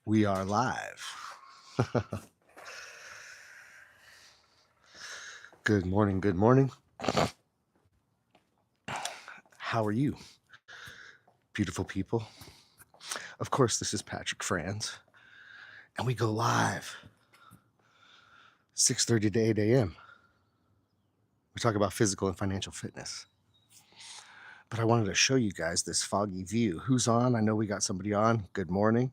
We are live. Good morning. Good morning. How are you, beautiful people? Of course, this is Patrick Franz, and we go live 6:30 to 8 a.m. We talk about physical and financial fitness. But I wanted to show you guys this foggy view. Who's on? I know we got somebody on. Good morning.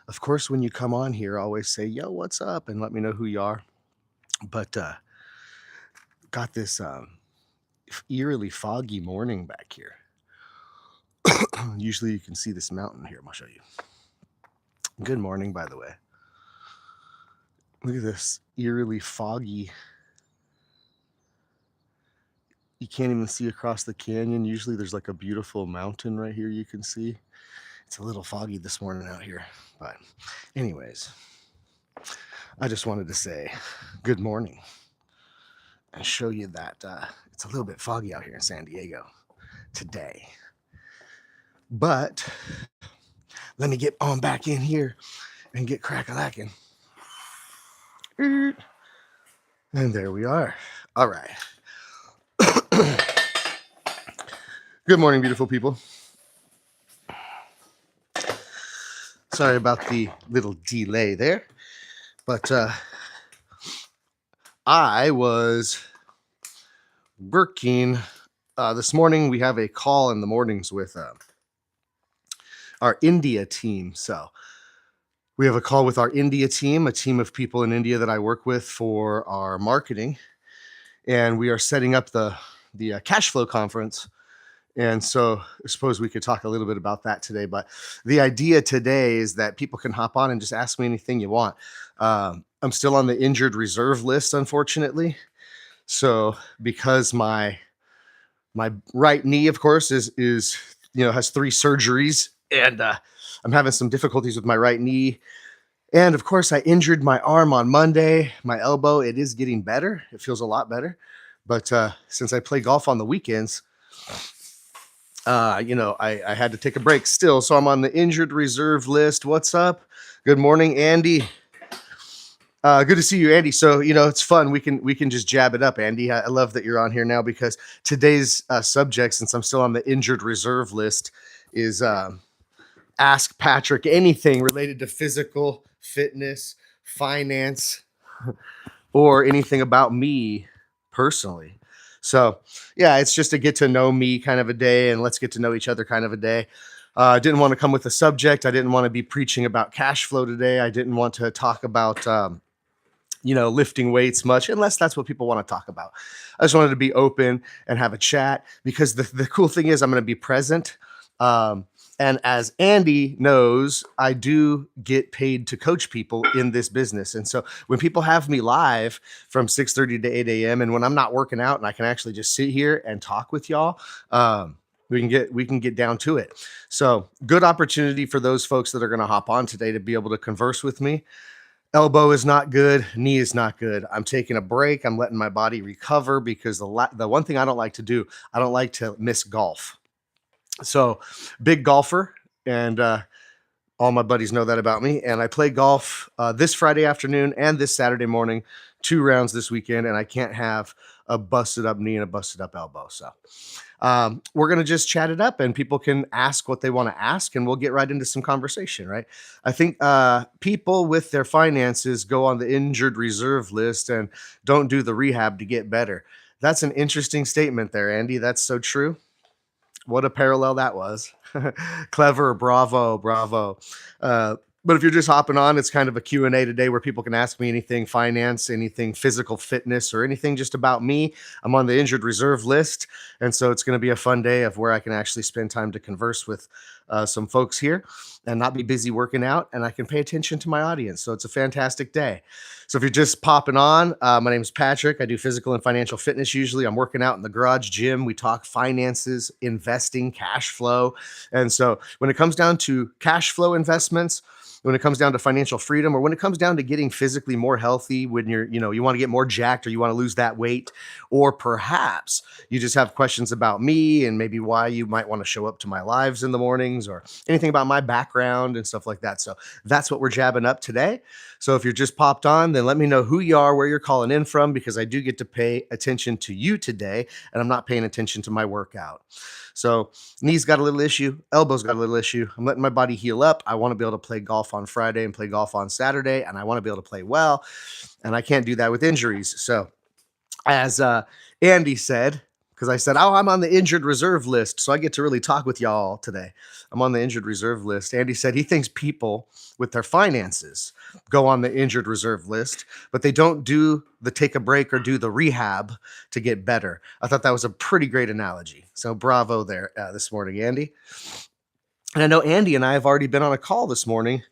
Of course, when you come on here, always say, yo, what's up? And let me know who you are. But got this eerily foggy morning back here. Usually you can see this mountain here. I'll show you. Good morning, by the way. Look at this eerily foggy. You can't even see across the canyon. Usually there's like a beautiful mountain right here you can see. It's a little foggy this morning out here. But anyways, I just wanted to say good morning and show you that it's a little bit foggy out here in San Diego today. But let me get on back in here and get crack-a-lacking. And there we are. All right. Good morning, beautiful people. Sorry about the little delay there, but I was working this morning. We have a call in the mornings with our India team. So we have a call with our India team, a team of people in India that I work with for our marketing, and we are setting up the cash flow conference. And so I suppose we could talk a little bit about that today. But the idea today is that people can hop on and just ask me anything you want. I'm still on the injured reserve list, unfortunately. So because my right knee, of course, is has 3 surgeries, and I'm having some difficulties with my right knee. And of course, I injured my arm on Monday. My elbow, it is getting better. It feels a lot better. But since I play golf on the weekends, I had to take a break still. So I'm on the injured reserve list. What's up? Good morning, Andy. Good to see you, Andy. So, it's fun. We can just jab it up, Andy. I love that you're on here now, because today's subject, since I'm still on the injured reserve list, is ask Patrick anything related to physical fitness, finance, or anything about me personally. So, yeah, it's just a get to know me kind of a day, and let's get to know each other kind of a day. I didn't want to come with a subject. I didn't want to be preaching about cash flow today. I didn't want to talk about, lifting weights much, unless that's what people want to talk about. I just wanted to be open and have a chat, because the cool thing is I'm going to be present. And as Andy knows, I do get paid to coach people in this business. And so when people have me live from 6:30 to 8 a.m. and when I'm not working out and I can actually just sit here and talk with y'all, we can get down to it. So good opportunity for those folks that are going to hop on today to be able to converse with me. Elbow is not good. Knee is not good. I'm taking a break. I'm letting my body recover, because the one thing I don't like to do, I don't like to miss golf. So big golfer, and all my buddies know that about me. And I play golf this Friday afternoon and this Saturday morning, 2 rounds this weekend, and I can't have a busted up knee and a busted up elbow. So we're going to just chat it up, and people can ask what they want to ask, and we'll get right into some conversation, right? I think people with their finances go on the injured reserve list and don't do the rehab to get better. That's an interesting statement there, Andy. That's so true. What a parallel that was. Clever. Bravo. But if you're just hopping on, it's kind of a Q&A today where people can ask me anything finance, anything physical fitness, or anything just about me. I'm on the injured reserve list. And so it's going to be a fun day of where I can actually spend time to converse with some folks here and not be busy working out, and I can pay attention to my audience. So it's a fantastic day. So if you're just popping on, my name is Patrick. I do physical and financial fitness. Usually I'm working out in the garage gym. We talk finances, investing, cash flow. And so when it comes down to cash flow investments, when it comes down to financial freedom, or when it comes down to getting physically more healthy, when you want to get more jacked, or you want to lose that weight, or perhaps you just have questions about me and maybe why you might want to show up to my lives in the mornings, or anything about my background and stuff like that. So that's what we're jabbing up today. So if you're just popped on, then let me know who you are, where you're calling in from, because I do get to pay attention to you today, and I'm not paying attention to my workout. So knees got a little issue, elbows got a little issue. I'm letting my body heal up. I want to be able to play golf on Friday and play golf on Saturday, and I want to be able to play well, and I can't do that with injuries. So as Andy said, because I said, oh, I'm on the injured reserve list, so I get to really talk with y'all today. I'm on the injured reserve list. Andy said he thinks people with their finances go on the injured reserve list, but they don't do the take a break or do the rehab to get better. I thought that was a pretty great analogy. So bravo there this morning, Andy. And I know Andy and I have already been on a call this morning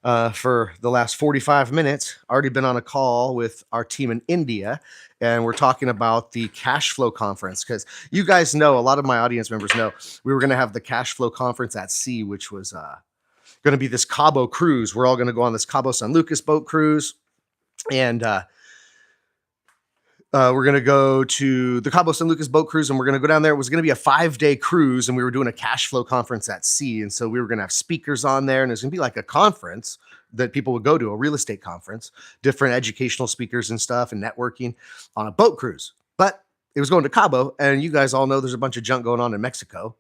for the last 45 minutes, already been on a call with our team in India, and we're talking about the cash flow conference, because you guys know, a lot of my audience members know, we were going to have the cash flow conference at sea, which was going to be this Cabo cruise. We're all going to go on this Cabo San Lucas boat cruise, and we're going to go to the Cabo San Lucas boat cruise, and we're going to go down there. It was going to be a 5-day cruise, and we were doing a cash flow conference at sea. And so we were going to have speakers on there, and it was going to be like a conference that people would go to, a real estate conference, different educational speakers and stuff, and networking on a boat cruise. But it was going to Cabo, and you guys all know there's a bunch of junk going on in Mexico.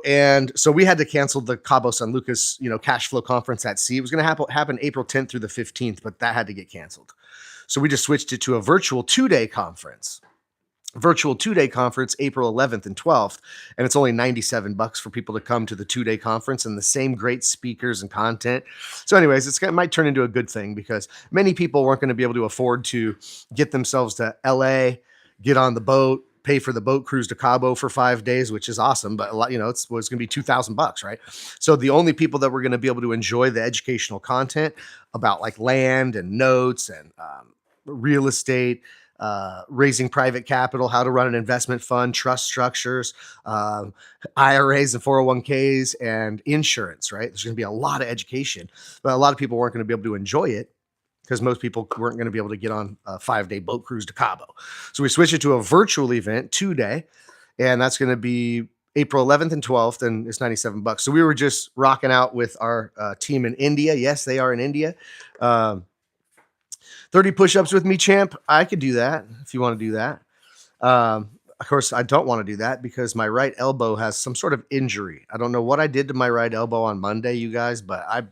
And so we had to cancel the Cabo San Lucas, cash flow conference at sea. It was going to happen April 10th through the 15th, but that had to get canceled. So we just switched it to a virtual 2-day conference. April 11th and 12th, and it's only $97 for people to come to the 2-day conference, and the same great speakers and content. So anyways, it might turn into a good thing, because many people weren't going to be able to afford to get themselves to LA, get on the boat, pay for the boat cruise to Cabo for 5 days, which is awesome. But a lot, it's going to be $2,000, right? So the only people that were going to be able to enjoy the educational content about like land and notes and real estate, raising private capital, how to run an investment fund, trust structures, IRAs and 401ks, and insurance, right? There's going to be a lot of education, but a lot of people weren't going to be able to enjoy it, because most people weren't going to be able to get on a 5-day boat cruise to Cabo. So we switched it to a virtual event, 2-day, and that's going to be April 11th and 12th, and it's $97. So we were just rocking out with our team in India. Yes, they are in India. 30 push-ups with me, champ. I could do that if you want to do that. Of course, I don't want to do that because my right elbow has some sort of injury. I don't know what I did to my right elbow on Monday, you guys, but I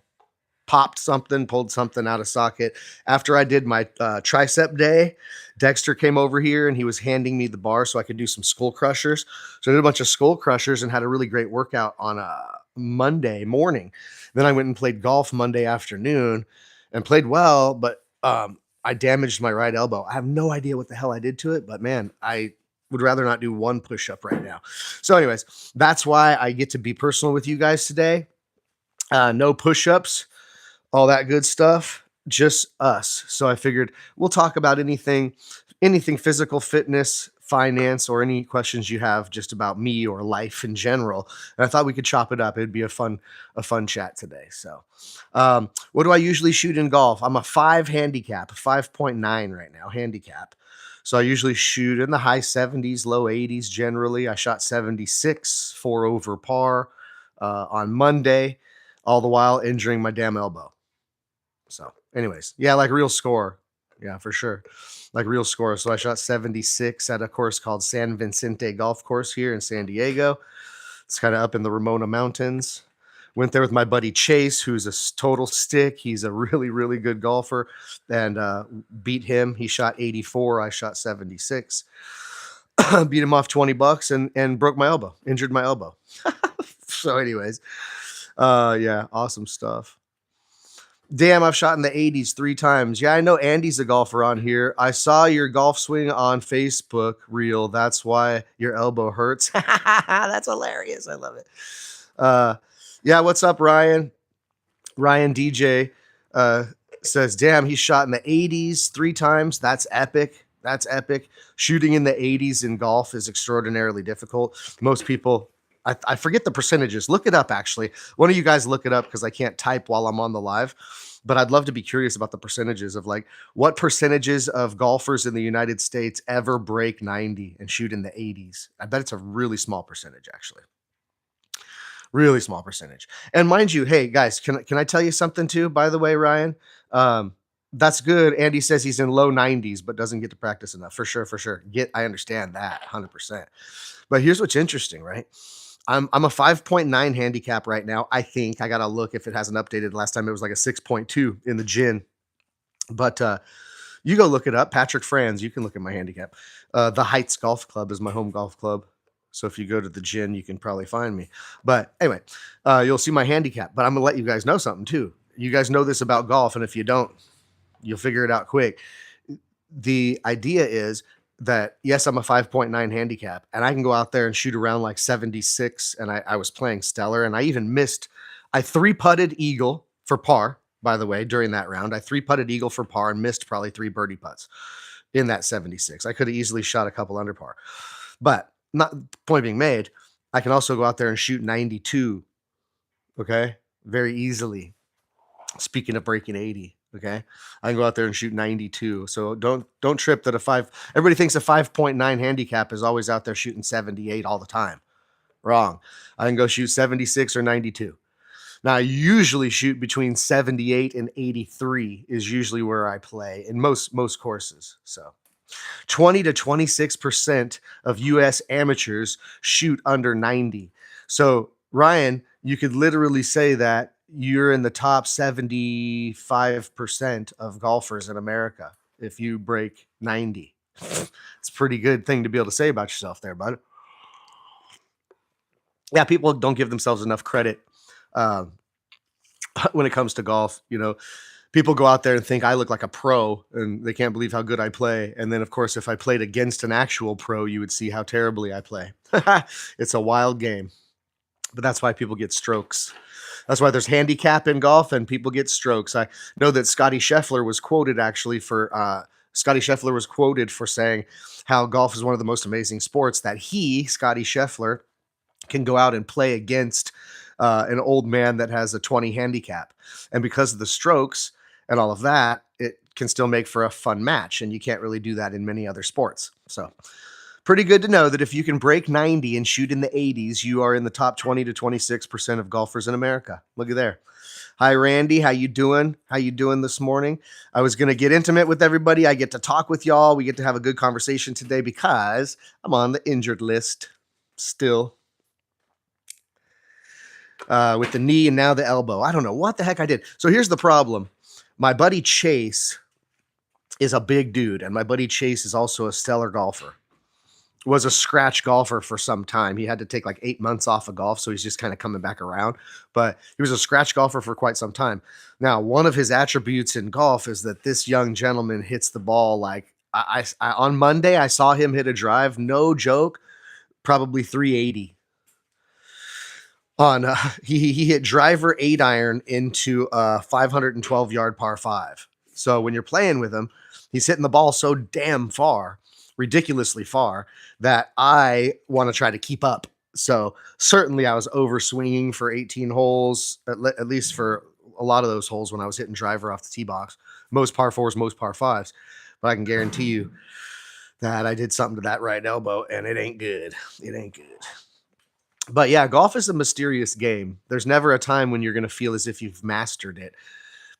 pulled something out of socket. After I did my tricep day, Dexter came over here and he was handing me the bar so I could do some skull crushers. So I did a bunch of skull crushers and had a really great workout on a Monday morning. Then I went and played golf Monday afternoon and played well, but I damaged my right elbow. I have no idea what the hell I did to it, but man, I would rather not do one push-up right now. So anyways, that's why I get to be personal with you guys today. No push-ups, all that good stuff, just us. So I figured we'll talk about anything physical fitness, finance, or any questions you have just about me or life in general. And I thought we could chop it up. It'd be a fun chat today. So what do I usually shoot in golf? I'm a 5 handicap, 5.9 right now handicap. So I usually shoot in the high 70s, low 80s generally. I shot 76, 4 over par on Monday, all the while injuring my damn elbow. So anyways, yeah, like real score. Yeah, for sure. Like real score. So I shot 76 at a course called San Vicente Golf Course here in San Diego. It's kind of up in the Ramona Mountains. Went there with my buddy Chase, who's a total stick. He's a really, really good golfer, and beat him. He shot 84. I shot 76. Beat him off $20 and broke my elbow, injured my elbow. So anyways, yeah, awesome stuff. Damn, I've shot in the 80s 3 times. Yeah, I know Andy's a golfer on here. I saw your golf swing on Facebook reel. That's why your elbow hurts. That's hilarious. I love it. Yeah, what's up, Ryan? Ryan DJ says, damn, he shot in the 80s 3 times. That's epic. That's epic. Shooting in the 80s in golf is extraordinarily difficult. Most people I forget the percentages. Look it up, actually. One of you guys look it up because I can't type while I'm on the live. But I'd love to be curious about the percentages of like what percentages of golfers in the United States ever break 90 and shoot in the 80s. I bet it's a really small percentage, actually. Really small percentage. And mind you, hey guys, can I tell you something too? By the way, Ryan, that's good. Andy says he's in low 90s, but doesn't get to practice enough. For sure, for sure. I understand that 100%. But here's what's interesting, right? I'm a 5.9 handicap right now. I think I gotta look if it hasn't updated. Last time it was like a 6.2 in the gin. But you go look it up. Patrick Franz, you can look at my handicap. The Heights Golf Club is my home golf club. So if you go to the gin, you can probably find me. But anyway, you'll see my handicap. But I'm gonna let you guys know something too. You guys know this about golf, and if you don't, you'll figure it out quick. The idea is that yes, I'm a 5.9 handicap, and I can go out there and shoot around like 76. And I was playing stellar, and I even missed. I three putted eagle for par. By the way, during that round, I three putted eagle for par and missed probably 3 birdie putts in that 76. I could have easily shot a couple under par, but not point being made. I can also go out there and shoot 92. Okay, very easily. Speaking of breaking 80. Okay, I can go out there and shoot 92. So don't trip that a 5. Everybody thinks a 5.9 handicap is always out there shooting 78 all the time. Wrong. I can go shoot 76 or 92. Now I usually shoot between 78 and 83 is usually where I play in most courses. So 20 to 26% of US amateurs shoot under 90. So Ryan, you could literally say that you're in the top 75% of golfers in America if you break 90. It's a pretty good thing to be able to say about yourself there, bud. Yeah, people don't give themselves enough credit when it comes to golf. You know, people go out there and think I look like a pro and they can't believe how good I play. And then, of course, if I played against an actual pro, you would see how terribly I play. It's a wild game. But that's why people get strokes. That's why there's handicap in golf and people get strokes. I know that Scotty Scheffler was quoted for saying how golf is one of the most amazing sports, that he, Scotty Scheffler, can go out and play against an old man that has a 20 handicap. And because of the strokes and all of that, it can still make for a fun match. And you can't really do that in many other sports. So pretty good to know that if you can break 90 and shoot in the 80s, you are in the top 20 to 26% of golfers in America. Look at there. Hi, Randy. How you doing? How you doing this morning? I was going to get intimate with everybody. I get to talk with y'all. We get to have a good conversation today because I'm on the injured list still. With the knee and now the elbow. I don't know what the heck I did. So here's the problem. My buddy Chase is a big dude, and my buddy Chase is also a stellar golfer. Was a scratch golfer for some time. He had to take like 8 months off of golf, so he's just kind of coming back around. But he was a scratch golfer for quite some time. Now, one of his attributes in golf is that this young gentleman hits the ball like I on Monday I saw him hit a drive, no joke, probably 380. On he hit driver 8 iron into a 512 yard par 5. So when you're playing with him, he's hitting the ball so damn far, ridiculously far, that I want to try to keep up. So certainly I was over swinging for 18 holes, at least for a lot of those holes when I was hitting driver off the tee box, most par 4s, most par 5s. But I can guarantee you that I did something to that right elbow and it ain't good. It ain't good. But yeah, golf is a mysterious game. There's never a time when you're going to feel as if you've mastered it.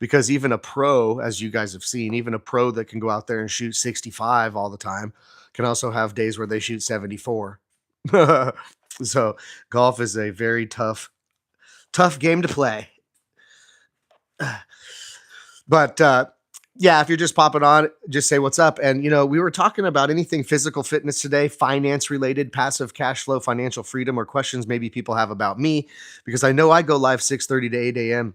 Because even a pro, as you guys have seen, even a pro that can go out there and shoot 65 all the time can also have days where they shoot 74. So golf is a very tough game to play. But yeah, if you're just popping on, just say what's up. And, you know, we were talking about anything physical fitness today, finance related, passive cash flow, financial freedom, or questions maybe people have about me, because I know I go live 6:30 to 8 a.m.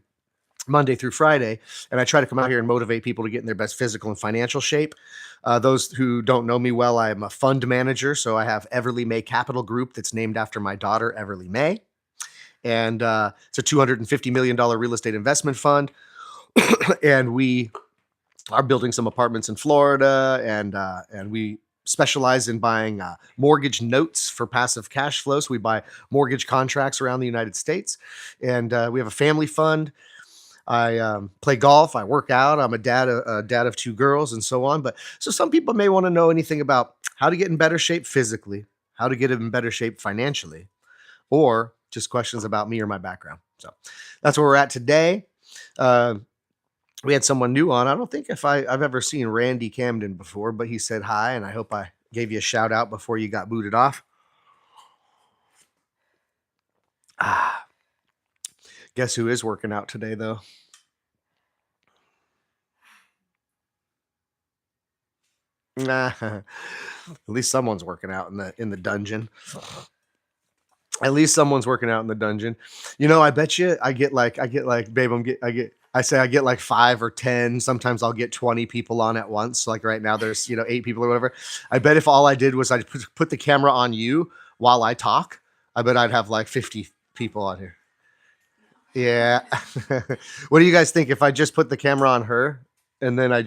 Monday through Friday, and I try to come out here and motivate people to get in their best physical and financial shape. Those who don't know me well, I'm a fund manager, so I have Everly May Capital Group that's named after my daughter, Everly May, and it's a $250 million real estate investment fund, and we are building some apartments in Florida, and we specialize in buying mortgage notes for passive cash flow. So we buy mortgage contracts around the United States, and we have a family fund. I play golf. I work out. I'm a dad of two girls, and so on. But so some people may want to know anything about how to get in better shape physically, how to get in better shape financially, or just questions about me or my background. So that's where we're at today. Uh, we had someone new on. I don't think if I've ever seen Randy Camden before, but he said hi, and I hope I gave you a shout out before you got booted off. Ah, guess who is working out today though? Nah, at least someone's working out in the dungeon. At least someone's working out in the dungeon. You know, I bet you babe, I say I get like 5 or 10. Sometimes I'll get 20 people on at once. Like right now, there's 8 people or whatever. I bet if all I did was I put the camera on you while I talk, I bet I'd have like 50 people on here. Yeah. What do you guys think if I just put the camera on her and then I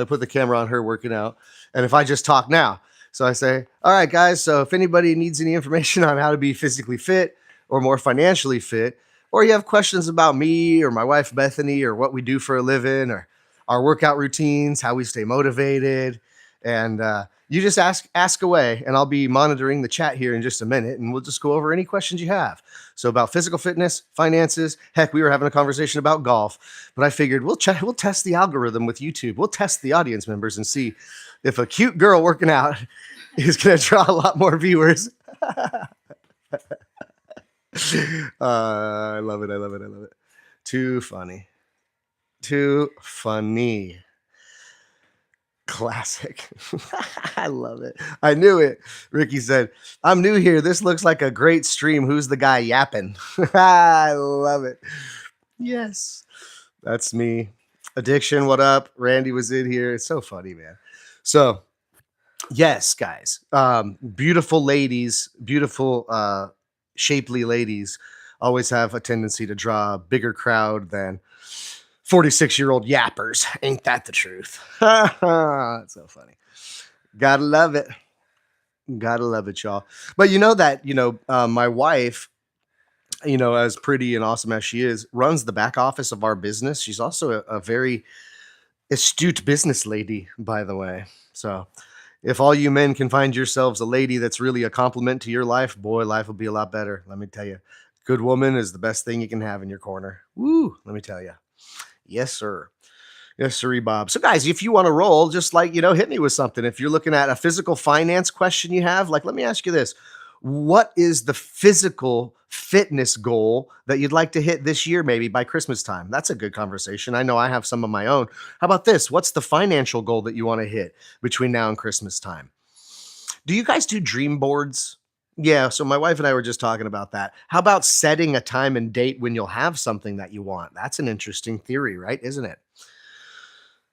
put the camera on her working out, and if I just talk now? So I say, all right, guys. So if anybody needs any information on how to be physically fit or more financially fit, or you have questions about me or my wife, Bethany, or what we do for a living or our workout routines, how we stay motivated, and you just ask away, and I'll be monitoring the chat here in just a minute, and we'll just go over any questions you have. So about physical fitness, finances, heck, we were having a conversation about golf, but I figured we'll test the algorithm with YouTube. We'll test the audience members and see if a cute girl working out is going to draw a lot more viewers. I love it. I love it. I love it. Too funny. Too funny. Classic. I love it. I knew it. Ricky said, I'm new here. This looks like a great stream. Who's the guy yapping? I love it. Yes, that's me. Addiction, what up? Randy was in here. It's so funny, man. So, yes, guys. Beautiful ladies, beautiful, shapely ladies always have a tendency to draw a bigger crowd than 46-year-old yappers. Ain't that the truth? That's so funny. Gotta love it. Gotta love it, y'all. But you know that, my wife, as pretty and awesome as she is, runs the back office of our business. She's also a very astute business lady, by the way. So if all you men can find yourselves a lady that's really a compliment to your life, boy, life will be a lot better. Let me tell you. Good woman is the best thing you can have in your corner. Woo, let me tell you. Yes, sir. Yes, sir, Bob. So, guys, if you want to roll, just hit me with something. If you're looking at a physical finance question you have, let me ask you this. What is the physical fitness goal that you'd like to hit this year, maybe by Christmas time? That's a good conversation. I know I have some of my own. How about this? What's the financial goal that you want to hit between now and Christmas time? Do you guys do dream boards? Yeah, so my wife and I were just talking about that. How about setting a time and date when you'll have something that you want? That's an interesting theory, right? Isn't it?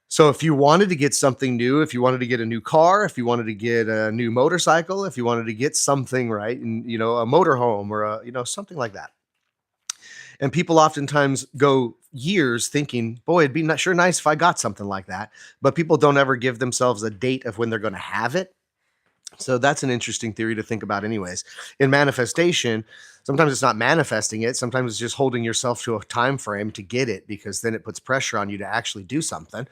So if you wanted to get something new, if you wanted to get a new car, if you wanted to get a new motorcycle, if you wanted to get something, right, and a motorhome or something like that. And people oftentimes go years thinking, boy, it'd be sure nice if I got something like that. But people don't ever give themselves a date of when they're going to have it. So that's an interesting theory to think about anyways. In manifestation, sometimes it's not manifesting it. Sometimes it's just holding yourself to a time frame to get it, because then it puts pressure on you to actually do something.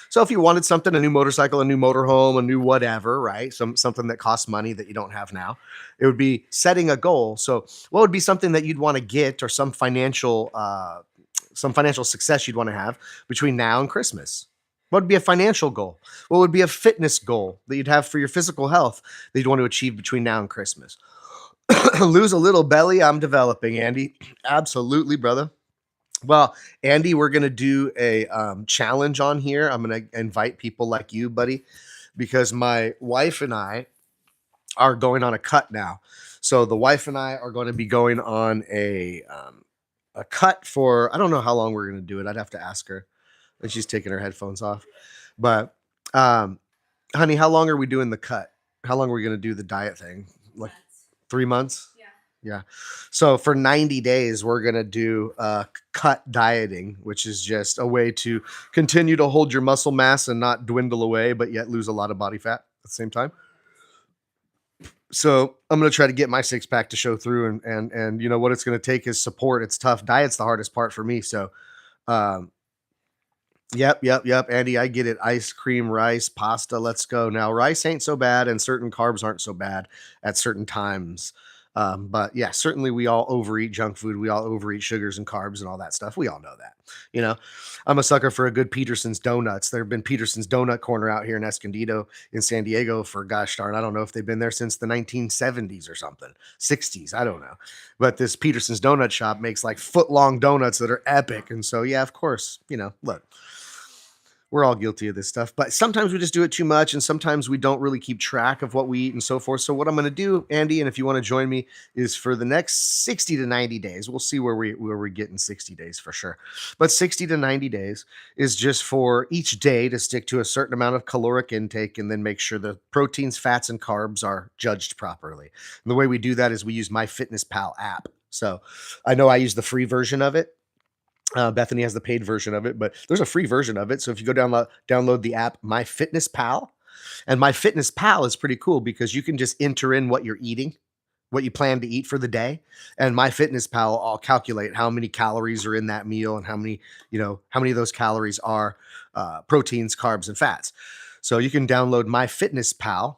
So if you wanted something, a new motorcycle, a new motorhome, a new whatever, right? Something that costs money that you don't have now, it would be setting a goal. So what would be something that you'd want to get, or some financial success you'd want to have between now and Christmas? What would be a financial goal? What would be a fitness goal that you'd have for your physical health that you'd want to achieve between now and Christmas? Lose a little belly. I'm developing, Andy. Absolutely, brother. Well, Andy, we're going to do a challenge on here. I'm going to invite people like you, buddy, because my wife and I are going on a cut now. So the wife and I are going to be going on a cut for, I don't know how long we're going to do it. I'd have to ask her. And she's taking her headphones off. But, honey, how long are we doing the cut? How long are we going to do the diet thing? Like 3 months? Yeah. So for 90 days, we're going to do cut dieting, which is just a way to continue to hold your muscle mass and not dwindle away, but yet lose a lot of body fat. the same time. So I'm going to try to get my six pack to show through, and you know what it's going to take is support. It's tough. Diet's the hardest part for me. So, um, yep. Andy, I get it. Ice cream, rice, pasta. Let's go. Now, rice ain't so bad, and certain carbs aren't so bad at certain times. But yeah, certainly we all overeat junk food. We all overeat sugars and carbs and all that stuff. We all know that. You know, I'm a sucker for a good Peterson's donuts. There have been Peterson's Donut Corner out here in Escondido in San Diego for gosh darn, I don't know if they've been there since the 1970s or something, 60s. I don't know. But this Peterson's Donut Shop makes like foot long donuts that are epic. And so, yeah, of course, you know, look, we're all guilty of this stuff, but sometimes we just do it too much, and sometimes we don't really keep track of what we eat and so forth. So what I'm going to do, Andy, and if you want to join me, is for the next 60 to 90 days, we'll see where we get in 60 days for sure. But 60 to 90 days is just for each day to stick to a certain amount of caloric intake and then make sure the proteins, fats, and carbs are judged properly. And the way we do that is we use MyFitnessPal app. So I know I use the free version of it. Bethany has the paid version of it, but there's a free version of it. So if you go download the app MyFitnessPal, and MyFitnessPal is pretty cool because you can just enter in what you're eating, what you plan to eat for the day, and MyFitnessPal will calculate how many calories are in that meal and how many of those calories are proteins, carbs, and fats. So you can download MyFitnessPal.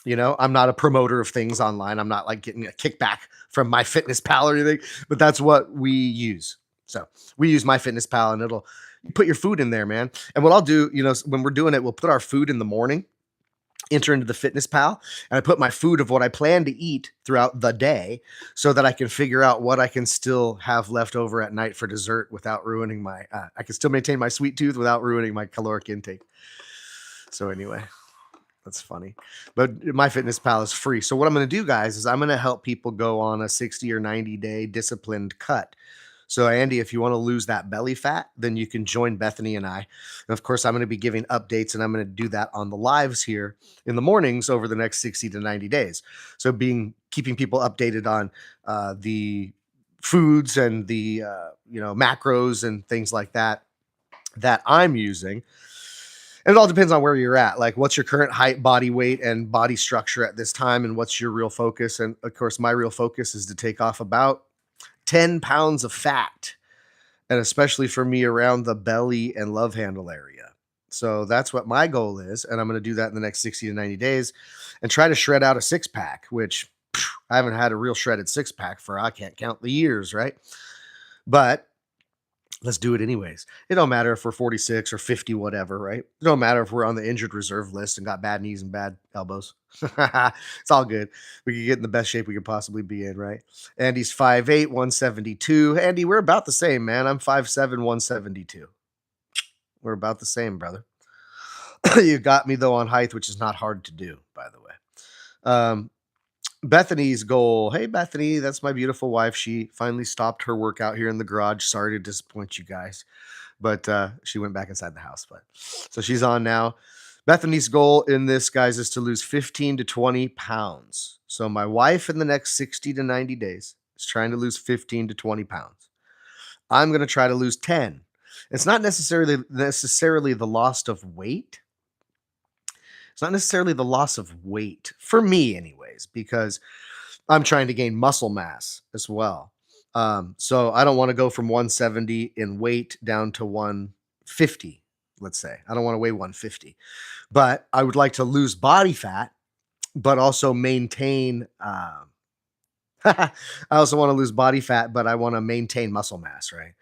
You know, I'm not a promoter of things online. I'm not like getting a kickback from MyFitnessPal or anything, but that's what we use. So we use MyFitnessPal, and it'll put your food in there, man. And what I'll do, you know, when we're doing it, we'll put our food in the morning, enter into the FitnessPal, and I put my food of what I plan to eat throughout the day so that I can figure out what I can still have left over at night for dessert without ruining I can still maintain my sweet tooth without ruining my caloric intake. So anyway, that's funny. But MyFitnessPal is free. So what I'm going to do, guys, is I'm going to help people go on a 60 or 90 day disciplined cut. So, Andy, if you want to lose that belly fat, then you can join Bethany and I. And of course, I'm going to be giving updates, and I'm going to do that on the lives here in the mornings over the next 60 to 90 days. So keeping people updated on the foods and the macros and things like that I'm using. And it all depends on where you're at. Like, what's your current height, body weight, and body structure at this time, and what's your real focus? And of course, my real focus is to take off about 10 pounds of fat, and especially for me around the belly and love handle area. So that's what my goal is. And I'm going to do that in the next 60 to 90 days and try to shred out a six pack, which I haven't had a real shredded six pack for, I can't count the years, right? But let's do it anyways. It don't matter if we're 46 or 50, whatever, right? It don't matter if we're on the injured reserve list and got bad knees and bad elbows. It's all good. We can get in the best shape we could possibly be in, right? Andy's 5'8", 172. Andy, we're about the same, man. I'm 5'7", 172. We're about the same, brother. You got me, though, on height, which is not hard to do, by the way. Bethany's goal. Hey, Bethany, that's my beautiful wife. She finally stopped her workout here in the garage. Sorry to disappoint you guys, but she went back inside the house. But so she's on now. Bethany's goal in this, guys, is to lose 15 to 20 pounds. So my wife in the next 60 to 90 days is trying to lose 15 to 20 pounds. I'm going to try to lose 10. It's not necessarily the loss of weight. It's not necessarily the loss of weight for me anyways, because I'm trying to gain muscle mass as well. So I don't want to go from 170 in weight down to 150, let's say. I don't want to weigh 150, but I would like to lose body fat, but also maintain, I also want to lose body fat, but I want to maintain muscle mass, right?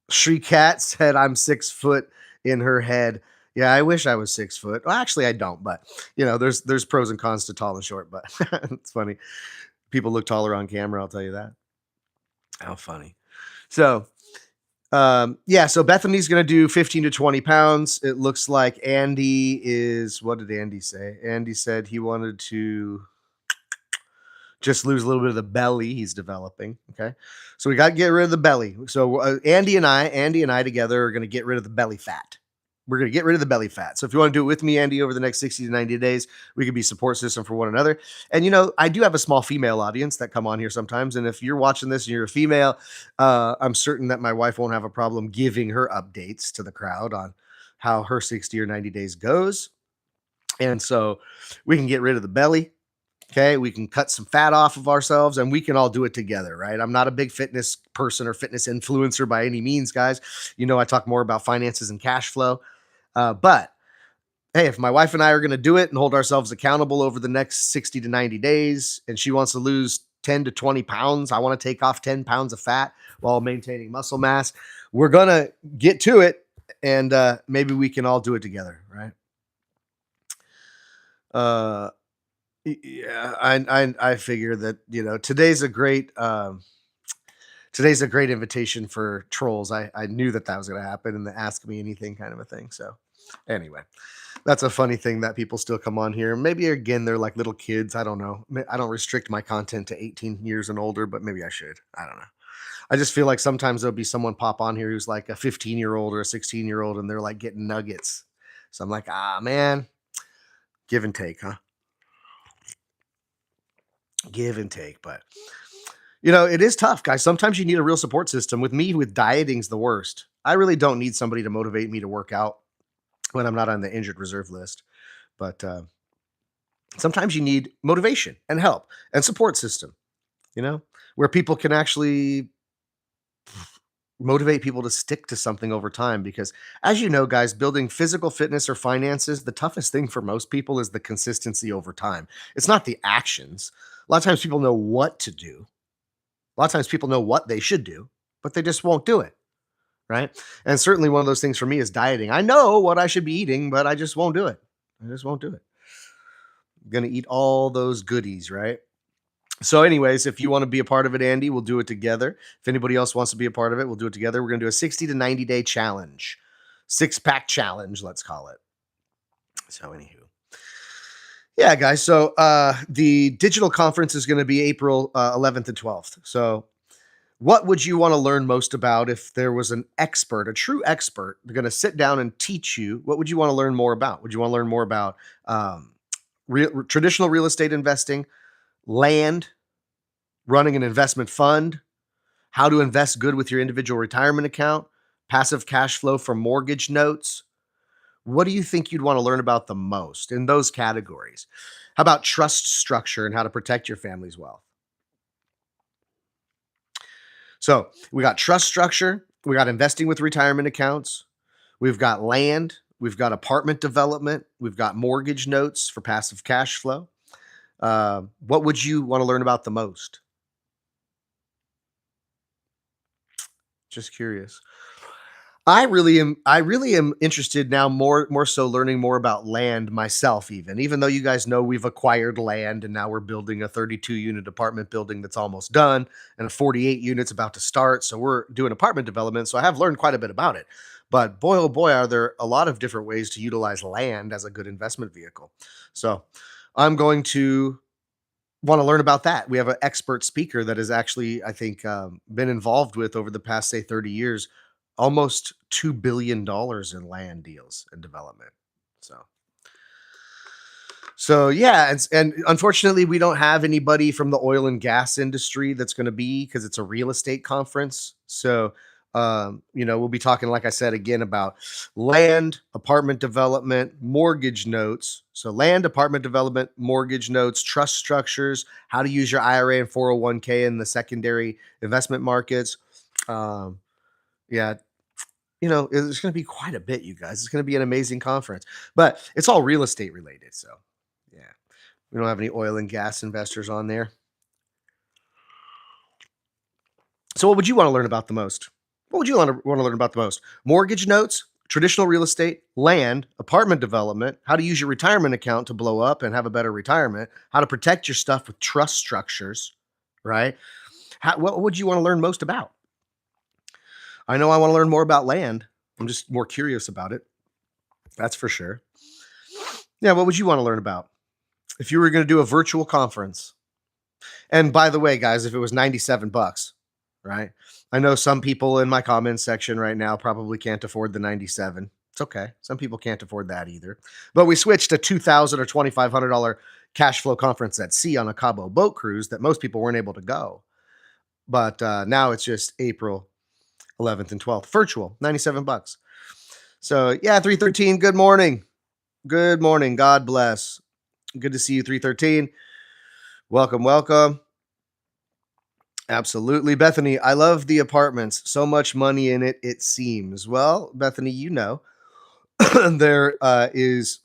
Shri Cat said I'm 6 foot in her head. Yeah, I wish I was 6 foot. Well, actually, I don't, but you know, there's pros and cons to tall and short. But it's funny. People look taller on camera. I'll tell you that. How funny. So, yeah. So Bethany's gonna do 15 to 20 pounds. It looks like Andy is. What did Andy say? Andy said he wanted to just lose a little bit of the belly he's developing. Okay. So we got to get rid of the belly. So Andy and I together are going to get rid of the belly fat. We're going to get rid of the belly fat. So if you want to do it with me, Andy, over the next 60 to 90 days, we could be support system for one another. And, I do have a small female audience that come on here sometimes. And if you're watching this and you're a female, I'm certain that my wife won't have a problem giving her updates to the crowd on how her 60 or 90 days goes. And so we can get rid of the belly. Okay, we can cut some fat off of ourselves and we can all do it together, right? I'm not a big fitness person or fitness influencer by any means, guys. I talk more about finances and cash flow. But hey, if my wife and I are going to do it and hold ourselves accountable over the next 60 to 90 days, and she wants to lose 10 to 20 pounds, I want to take off 10 pounds of fat while maintaining muscle mass. We're going to get to it, and maybe we can all do it together, right? Yeah, I figure that today's a great invitation for trolls. I knew that was going to happen in the ask me anything kind of a thing. So anyway, that's a funny thing that people still come on here. Maybe again they're like little kids. I don't know. I don't restrict my content to 18 years and older, but maybe I should. I don't know. I just feel like sometimes there'll be someone pop on here who's like a 15-year-old or a 16-year-old, and they're like getting nuggets. So I'm like, man, give and take, huh? Give and take, but it is tough, guys. Sometimes you need a real support system. With me, with dieting's the worst. I really don't need somebody to motivate me to work out when I'm not on the injured reserve list. But sometimes you need motivation and help and support system, where people can actually motivate people to stick to something over time. Because as you know, guys, building physical fitness or finances, the toughest thing for most people is the consistency over time. It's not the actions. A lot of times people know what to do. A lot of times people know what they should do, but they just won't do it. Right. And certainly one of those things for me is dieting. I know what I should be eating, but I just won't do it. I just won't do it. I'm going to eat all those goodies. Right. So, anyways, if you want to be a part of it, Andy, we'll do it together. If anybody else wants to be a part of it, we'll do it together. We're going to do a 60 to 90 day challenge, 6-pack challenge, let's call it. So, anywho. Yeah, guys. So the digital conference is going to be April 11th and 12th. So what would you want to learn most about if there was an expert, a true expert, going to sit down and teach you? What would you want to learn more about? Would you want to learn more about traditional real estate investing, land, running an investment fund, how to invest good with your individual retirement account, passive cash flow from mortgage notes? What do you think you'd want to learn about the most in those categories? How about trust structure and how to protect your family's wealth? So we got trust structure, we got investing with retirement accounts, we've got land, we've got apartment development, we've got mortgage notes for passive cash flow. What would you want to learn about the most? Just curious. I really am interested now more so learning more about land myself, even though you guys know we've acquired land and now we're building a 32 unit apartment building that's almost done and a 48 units about to start. So we're doing apartment development. So I have learned quite a bit about it. But boy, oh boy, are there a lot of different ways to utilize land as a good investment vehicle. So I'm going to want to learn about that. We have an expert speaker that has actually, I think, been involved with over the past, say, 30 years, almost $2 billion in land deals and development. So yeah, and unfortunately, we don't have anybody from the oil and gas industry that's going to be because it's a real estate conference. So we'll be talking, like I said, again about land, apartment development, mortgage notes. So land, apartment development, mortgage notes, trust structures, how to use your IRA and 401k in the secondary investment markets. Yeah, it's going to be quite a bit, you guys. It's going to be an amazing conference, but it's all real estate related. So yeah, we don't have any oil and gas investors on there. So what would you want to learn about the most? What would you want to learn about the most? Mortgage notes, traditional real estate, land, apartment development, how to use your retirement account to blow up and have a better retirement, how to protect your stuff with trust structures, right? What would you want to learn most about? I know I want to learn more about land. I'm just more curious about it. That's for sure. Yeah, what would you want to learn about if you were going to do a virtual conference? And by the way, guys, if it was $97, right? I know some people in my comments section right now probably can't afford the 97. It's okay. Some people can't afford that either. But we switched to $2,000 or $2,500 cash flow conference at sea on a Cabo boat cruise that most people weren't able to go. But now it's just April 11th and 12th, virtual, 97 bucks. So yeah, 313, good morning. Good morning. God bless. Good to see you, 313. Welcome, welcome. Absolutely. Bethany, I love the apartments. So much money in it, it seems. Well, Bethany, you know, there is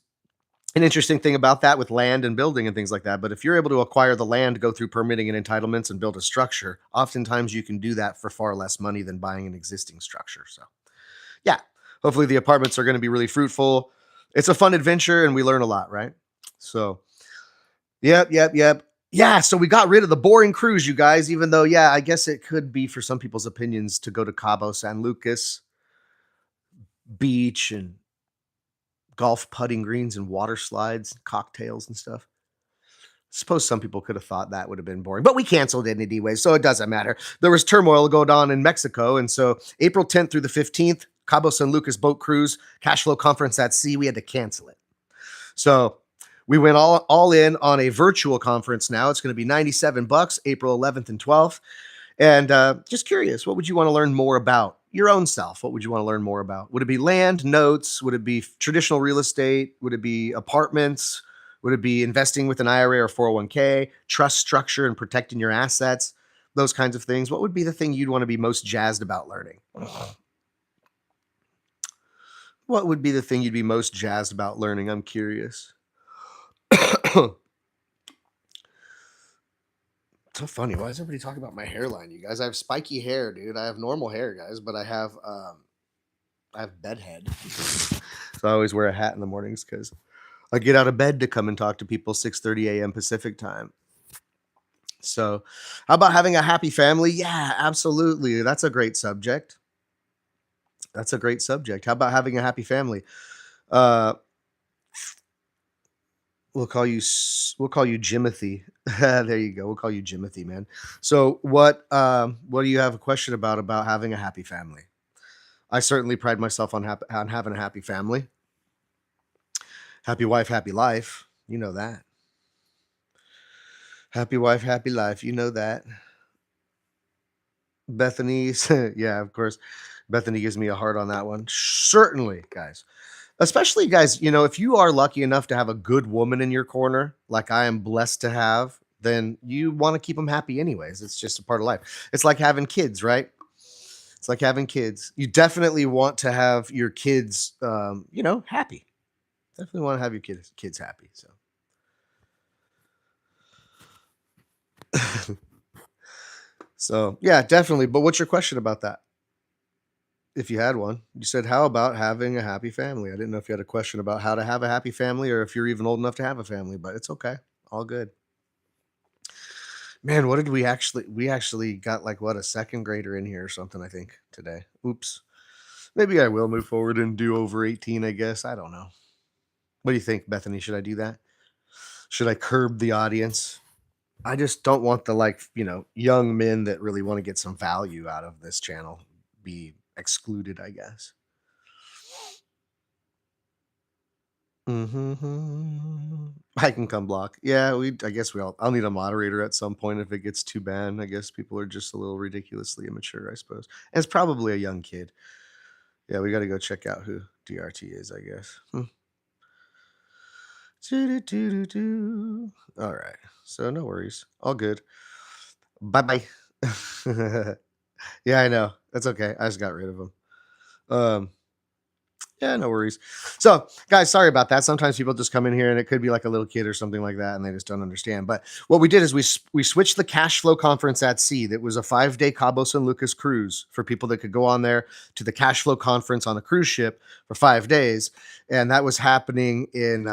an interesting thing about that with land and building and things like that. But if you're able to acquire the land, go through permitting and entitlements and build a structure, oftentimes you can do that for far less money than buying an existing structure. So, yeah, hopefully the apartments are going to be really fruitful. It's a fun adventure and we learn a lot, right? So, yep. Yeah, so we got rid of the boring cruise, you guys, even though, yeah, I guess it could be for some people's opinions to go to Cabo San Lucas beach and golf putting greens and water slides, cocktails and stuff. Suppose some people could have thought that would have been boring, but we canceled it anyway, so it doesn't matter. There was turmoil going on in Mexico, and so April 10th through the 15th, Cabo San Lucas boat cruise, cash flow conference at sea, we had to cancel it. So we went all in on a virtual conference now. It's going to be 97 bucks, April 11th and 12th. And just curious, what would you want to learn more about? Your own self. What would you want to learn more about? Would it be land, notes? Would it be traditional real estate? Would it be apartments? Would it be investing with an IRA or 401k, trust structure and protecting your assets? Those kinds of things. What would be the thing you'd want to be most jazzed about learning? What would be the thing you'd be most jazzed about learning? I'm curious. So funny. Why is everybody talking about my hairline, you guys? I have spiky hair, dude. I have normal hair, guys, but I have bedhead. So I always wear a hat in the mornings because I get out of bed to come and talk to people 6:30 a.m. Pacific time. So, how about having a happy family? Yeah, absolutely. That's a great subject. That's a great subject. How about having a happy family? Uh, we'll call you Jimothy. There you go. We'll call you Jimothy, man. So what do you have a question about having a happy family? I certainly pride myself on having a happy family. Happy wife, happy life. You know that. Happy wife, happy life. You know that. Bethany's yeah, of course. Bethany gives me a heart on that one. Certainly, guys. Especially, guys, you know, if you are lucky enough to have a good woman in your corner, like I am blessed to have, then you want to keep them happy anyways. It's just a part of life. It's like having kids, right? It's like having kids. You definitely want to have your kids, happy. Definitely want to have your kids happy. So, so yeah, definitely. But what's your question about that? If you had one, you said, how about having a happy family? I didn't know if you had a question about how to have a happy family or if you're even old enough to have a family, but it's okay. All good. Man, what did we actually got like what a second grader in here or something, I think, today. Oops. Maybe I will move forward and do over 18, I guess. I don't know. What do you think, Bethany? Should I do that? Should I curb the audience? I just don't want the young men that really want to get some value out of this channel be excluded, I guess. I can come block. Yeah, I guess I'll need a moderator at some point if it gets too bad. I guess people are just a little ridiculously immature, I suppose. And it's probably a young kid. Yeah, we got to go check out who DRT is, I guess. All right. So no worries. All good. Bye bye. Yeah, I know. That's okay. I just got rid of him. Yeah, no worries. So, guys, sorry about that. Sometimes people just come in here and it could be like a little kid or something like that, and they just don't understand. But what we did is we switched the cash flow conference at sea. That was a 5-day Cabo San Lucas cruise for people that could go on there to the cash flow conference on a cruise ship for 5 days, and that was happening in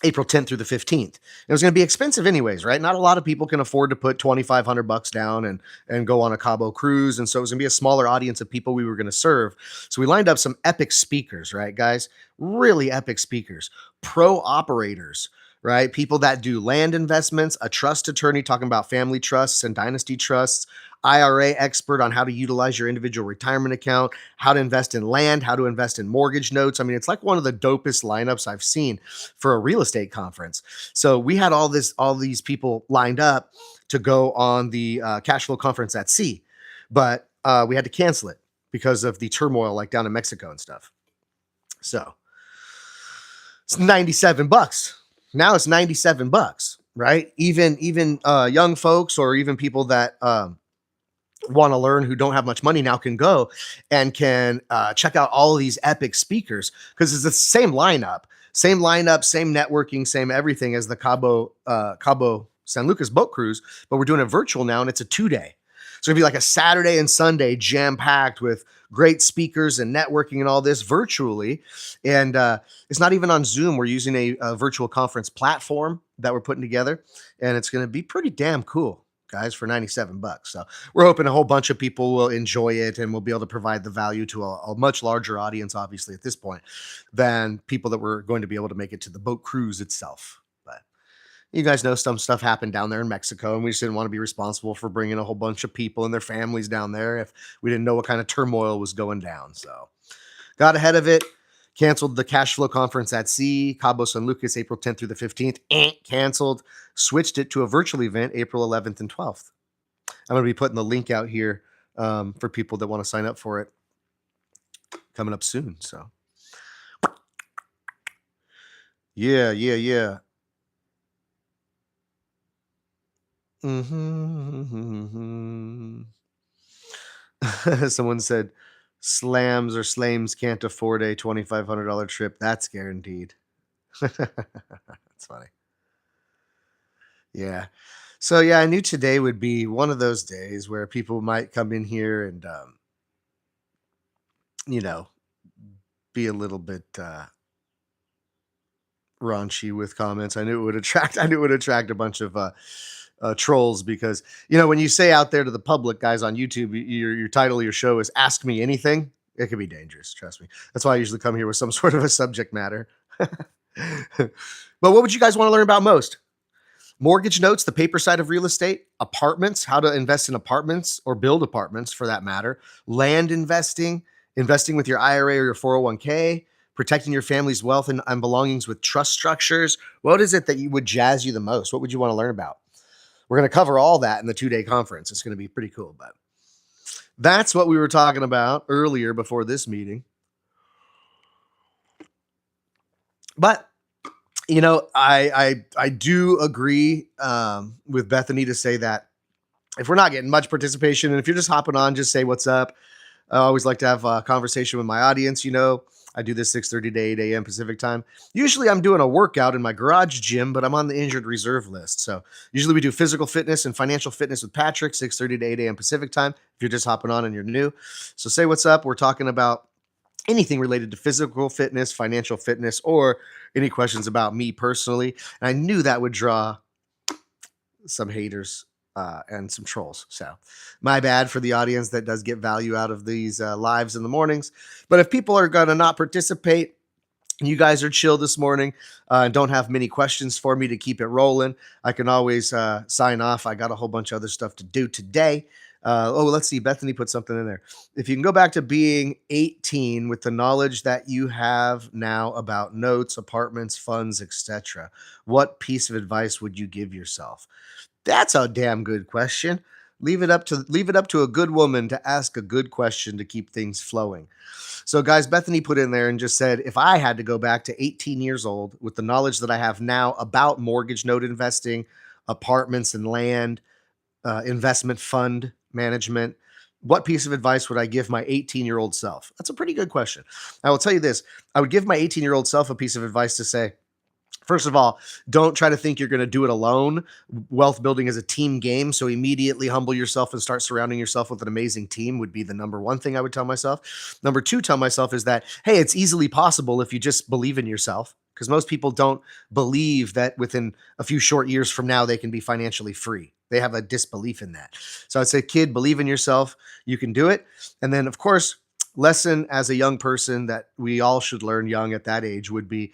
April 10th through the 15th. It was going to be expensive anyways, right? Not a lot of people can afford to put 2,500 bucks down and go on a Cabo cruise. And so it was going to be a smaller audience of people we were going to serve. So we lined up some epic speakers, right, guys? Really epic speakers, pro operators, right? People that do land investments, a trust attorney talking about family trusts and dynasty trusts, IRA expert on how to utilize your individual retirement account, how to invest in land, how to invest in mortgage notes. I mean, it's like one of the dopest lineups I've seen for a real estate conference. So we had all these people lined up to go on the cash flow conference at sea, but we had to cancel it because of the turmoil, like down in Mexico and stuff. So it's $97. Now it's $97, right? Even young folks or even people that want to learn who don't have much money now can go and can check out all of these epic speakers because it's the same lineup, same networking, same everything as the Cabo San Lucas boat cruise, but we're doing it virtual now and it's a 2-day. So it'd be like a Saturday and Sunday jam packed with great speakers and networking and all this virtually. And it's not even on Zoom. We're using a virtual conference platform that we're putting together, and it's going to be pretty damn cool, guys, for $97. So we're hoping a whole bunch of people will enjoy it and we'll be able to provide the value to a much larger audience, obviously, at this point, than people that were going to be able to make it to the boat cruise itself. But you guys know some stuff happened down there in Mexico, and we just didn't want to be responsible for bringing a whole bunch of people and their families down there if we didn't know what kind of turmoil was going down. So got ahead of it. Canceled the cash flow conference at sea, Cabo San Lucas, April 10th through the 15th. Canceled. Switched it to a virtual event, April 11th and 12th. I'm going to be putting the link out here for people that want to sign up for it coming up soon. So, yeah. Mm-hmm. Someone said slams or slames can't afford a $2,500 trip. That's guaranteed. That's funny. Yeah. So yeah, I knew today would be one of those days where people might come in here and you know, be a little bit raunchy with comments. I knew it would attract a bunch of trolls because when you say out there to the public, guys, on YouTube, your title of your show is Ask Me Anything. It can be dangerous, trust me. That's why I usually come here with some sort of a subject matter. But what would you guys want to learn about most? Mortgage notes, the paper side of real estate, apartments, how to invest in apartments or build apartments for that matter, land investing, investing with your IRA or your 401k, protecting your family's wealth and belongings with trust structures. What is it that would jazz you the most? What would you want to learn about? We're going to cover all that in the 2-day conference. It's going to be pretty cool, but that's what we were talking about earlier before this meeting. But I do agree with Bethany to say that if we're not getting much participation, and if you're just hopping on, just say what's up. I always like to have a conversation with my audience. I do this 6:30 to 8 a.m. Pacific time. Usually I'm doing a workout in my garage gym, but I'm on the injured reserve list. So usually we do physical fitness and financial fitness with Patrick, 6:30 to 8 a.m. Pacific time. If you're just hopping on and you're new. So say what's up. We're talking about anything related to physical fitness, financial fitness, or any questions about me personally. And I knew that would draw some haters and some trolls. So my bad for the audience that does get value out of these lives in the mornings. But if people are going to not participate, you guys are chill this morning and don't have many questions for me to keep it rolling, I can always sign off. I got a whole bunch of other stuff to do today. Let's see. Bethany put something in there. If you can go back to being 18 with the knowledge that you have now about notes, apartments, funds, etc., what piece of advice would you give yourself? That's a damn good question. Leave it up to a good woman to ask a good question to keep things flowing. So guys, Bethany put in there and just said, if I had to go back to 18 years old with the knowledge that I have now about mortgage note investing, apartments and land, investment fund management, what piece of advice would I give my 18-year-old self? That's a pretty good question. I will tell you this. I would give my 18-year-old self a piece of advice to say, first of all, don't try to think you're going to do it alone. Wealth building is a team game. So immediately humble yourself and start surrounding yourself with an amazing team would be the number one thing I would tell myself. Number two, tell myself is that, hey, it's easily possible if you just believe in yourself. Because most people don't believe that within a few short years from now, they can be financially free. They have a disbelief in that. So I'd say, kid, believe in yourself. You can do it. And then, of course, lesson as a young person that we all should learn young at that age would be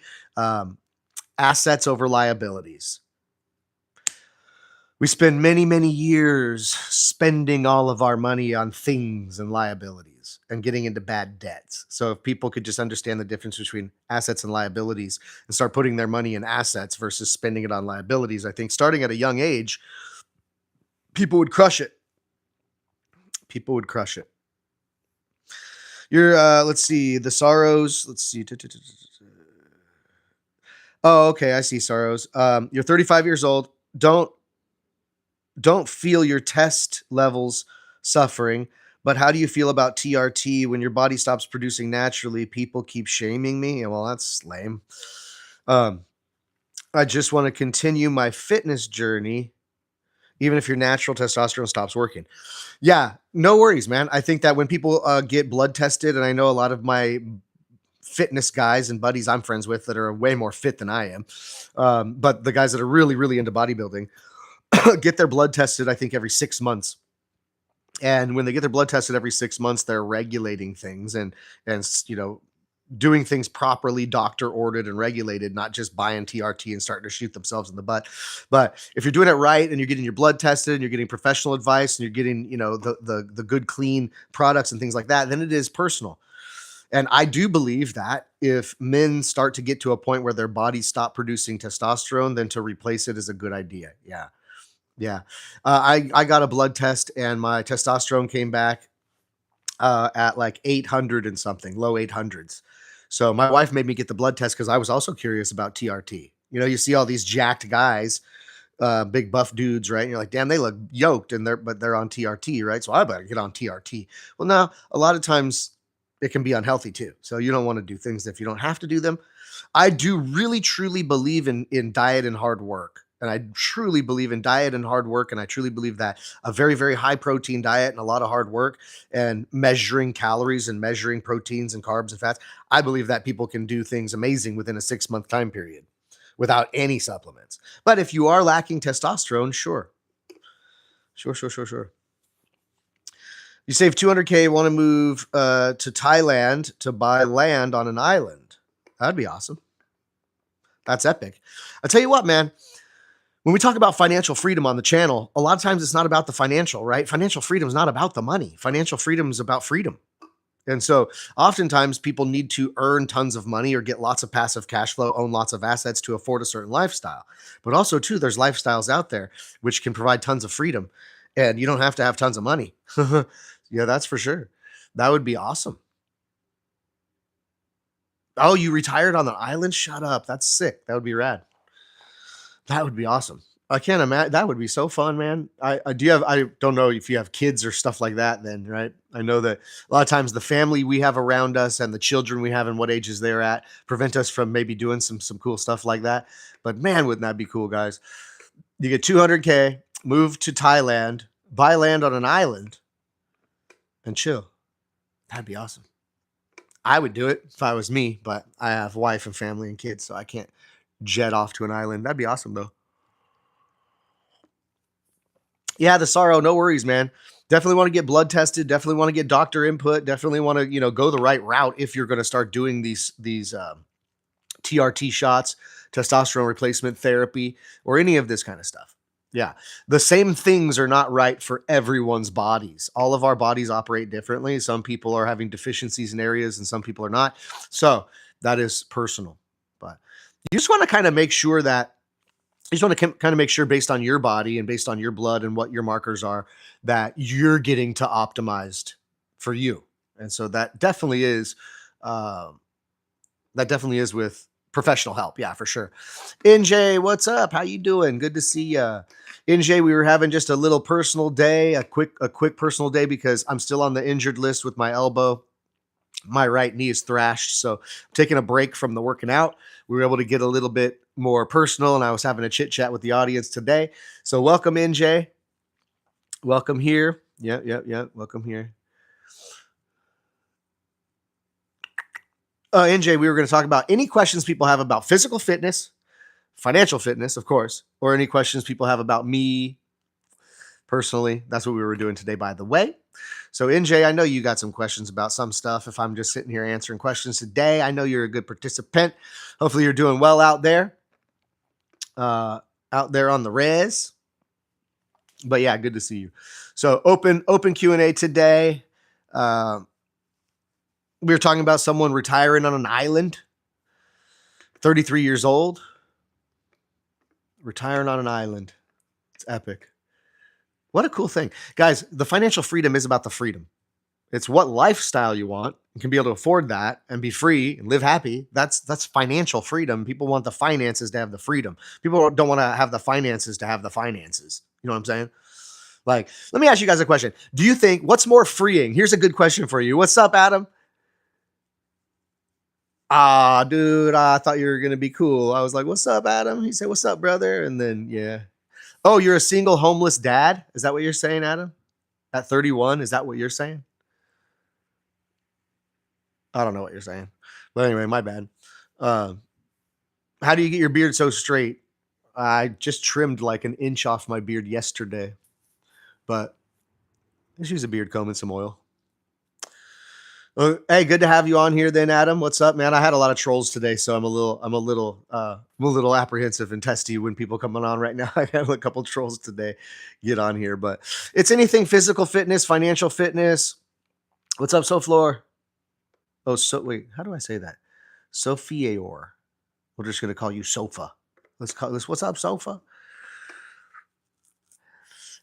Assets over liabilities. We spend many, many years spending all of our money on things and liabilities and getting into bad debts. So if people could just understand the difference between assets and liabilities and start putting their money in assets versus spending it on liabilities, I think starting at a young age, people would crush it. People would crush it. Your let's see, the sorrows. Let's see. Oh, okay, I see sorrows. You're 35 years old. Don't feel your test levels suffering, but how do you feel about TRT when your body stops producing naturally? People keep shaming me. Well, that's lame. Um, I just want to continue my fitness journey, even if your natural testosterone stops working. Yeah, no worries, man. I think that when people get blood tested, and I know a lot of my fitness guys and buddies I'm friends with that are way more fit than I am, but the guys that are really, really into bodybuilding get their blood tested, I think, every 6 months. And when they get their blood tested every 6 months, they're regulating things and doing things properly, doctor ordered and regulated, not just buying TRT and starting to shoot themselves in the butt. But if you're doing it right and you're getting your blood tested and you're getting professional advice and you're getting, the good, clean products and things like that, then it is personal. And I do believe that if men start to get to a point where their bodies stop producing testosterone, then to replace it is a good idea. Yeah. Yeah. I got a blood test and my testosterone came back at like 800 and something, low 800s. So my wife made me get the blood test because I was also curious about TRT. You see all these jacked guys, big buff dudes, right? And you're like, damn, they look yoked but they're on TRT, right? So I better get on TRT. Well, now a lot of times it can be unhealthy too. So you don't want to do things if you don't have to do them. I do really truly believe in diet and hard work. And I truly believe in diet and hard work. And I truly believe that a very, very high protein diet and a lot of hard work and measuring calories and measuring proteins and carbs and fats, I believe that people can do things amazing within a 6-month time period without any supplements. But if you are lacking testosterone, sure. Sure. You save 200K, want to move to Thailand to buy land on an island. That'd be awesome. That's epic. I'll tell you what, man. When we talk about financial freedom on the channel, a lot of times it's not about the financial, right? Financial freedom is not about the money. Financial freedom is about freedom. And so oftentimes people need to earn tons of money or get lots of passive cash flow, own lots of assets to afford a certain lifestyle. But also too, there's lifestyles out there which can provide tons of freedom and you don't have to have tons of money. Yeah, that's for sure. That would be awesome. Oh, you retired on the island? Shut up. That's sick. That would be rad. That would be awesome. I can't imagine. That would be so fun, man. I don't know if you have kids or stuff like that then, right? I know that a lot of times the family we have around us and the children we have and what ages they're at prevent us from maybe doing some cool stuff like that. But man, wouldn't that be cool, guys? You get 200K, move to Thailand, buy land on an island, and chill. That'd be awesome. I would do it if I was me, but I have a wife and family and kids, so I can't jet off to an island. That'd be awesome, though. Yeah, the sorrow, no worries, man. Definitely want to get blood tested. Definitely want to get doctor input. Definitely want to, go the right route if you're going to start doing these TRT shots, testosterone replacement therapy, or any of this kind of stuff. Yeah. The same things are not right for everyone's bodies. All of our bodies operate differently. Some people are having deficiencies in areas and some people are not. So that is personal. But you just want to kind of make sure that you just want to kind of make sure based on your body and based on your blood and what your markers are that you're getting to optimized for you. And so that definitely is with professional help. Yeah, for sure. NJ, what's up? How you doing? Good to see you. NJ, we were having just a little personal day, a quick personal day because I'm still on the injured list with my elbow. My right knee is thrashed. So I'm taking a break from the working out. We were able to get a little bit more personal and I was having a chit chat with the audience today. So welcome, NJ. Welcome here. Yeah. Welcome here. NJ, we were going to talk about any questions people have about physical fitness, financial fitness, of course, or any questions people have about me personally. That's what we were doing today, by the way. So NJ, I know you got some questions about some stuff. If I'm just sitting here answering questions today, I know you're a good participant. Hopefully you're doing well out there. uh, out there on the res. But yeah, good to see you. So open Q&A today. Uh, we were talking about someone retiring on an island, 33 years old, retiring on an island. It's epic. What a cool thing. Guys, the financial freedom is about the freedom. It's what lifestyle you want. You can be able to afford that and be free and live happy. That's financial freedom. People want the finances to have the freedom. People don't want to have the finances to have the finances. You know what I'm saying? Like, let me ask you guys a question. Do you think what's more freeing? Here's a good question for you. What's up, Adam? Ah, dude, I thought you were going to be cool. I was like, what's up, Adam? He said, what's up, brother? And then, yeah. Oh, you're a single homeless dad? Is that what you're saying, Adam? At 31? Is that what you're saying? I don't know what you're saying. But anyway, my bad. How do you get your beard so straight? I just trimmed like an inch off my beard yesterday. But let's use a beard comb and some oil. Hey, good to have you on here then, Adam. What's up, man? I had a lot of trolls today, so I'm a little apprehensive and testy when people coming on right now. I had a couple trolls today get on here, but it's anything physical fitness, financial fitness. What's up, SoFlor? Oh, so wait, how do I say that? Sophiaor. We're just gonna call you Sofa. Let's call this. What's up, Sofa?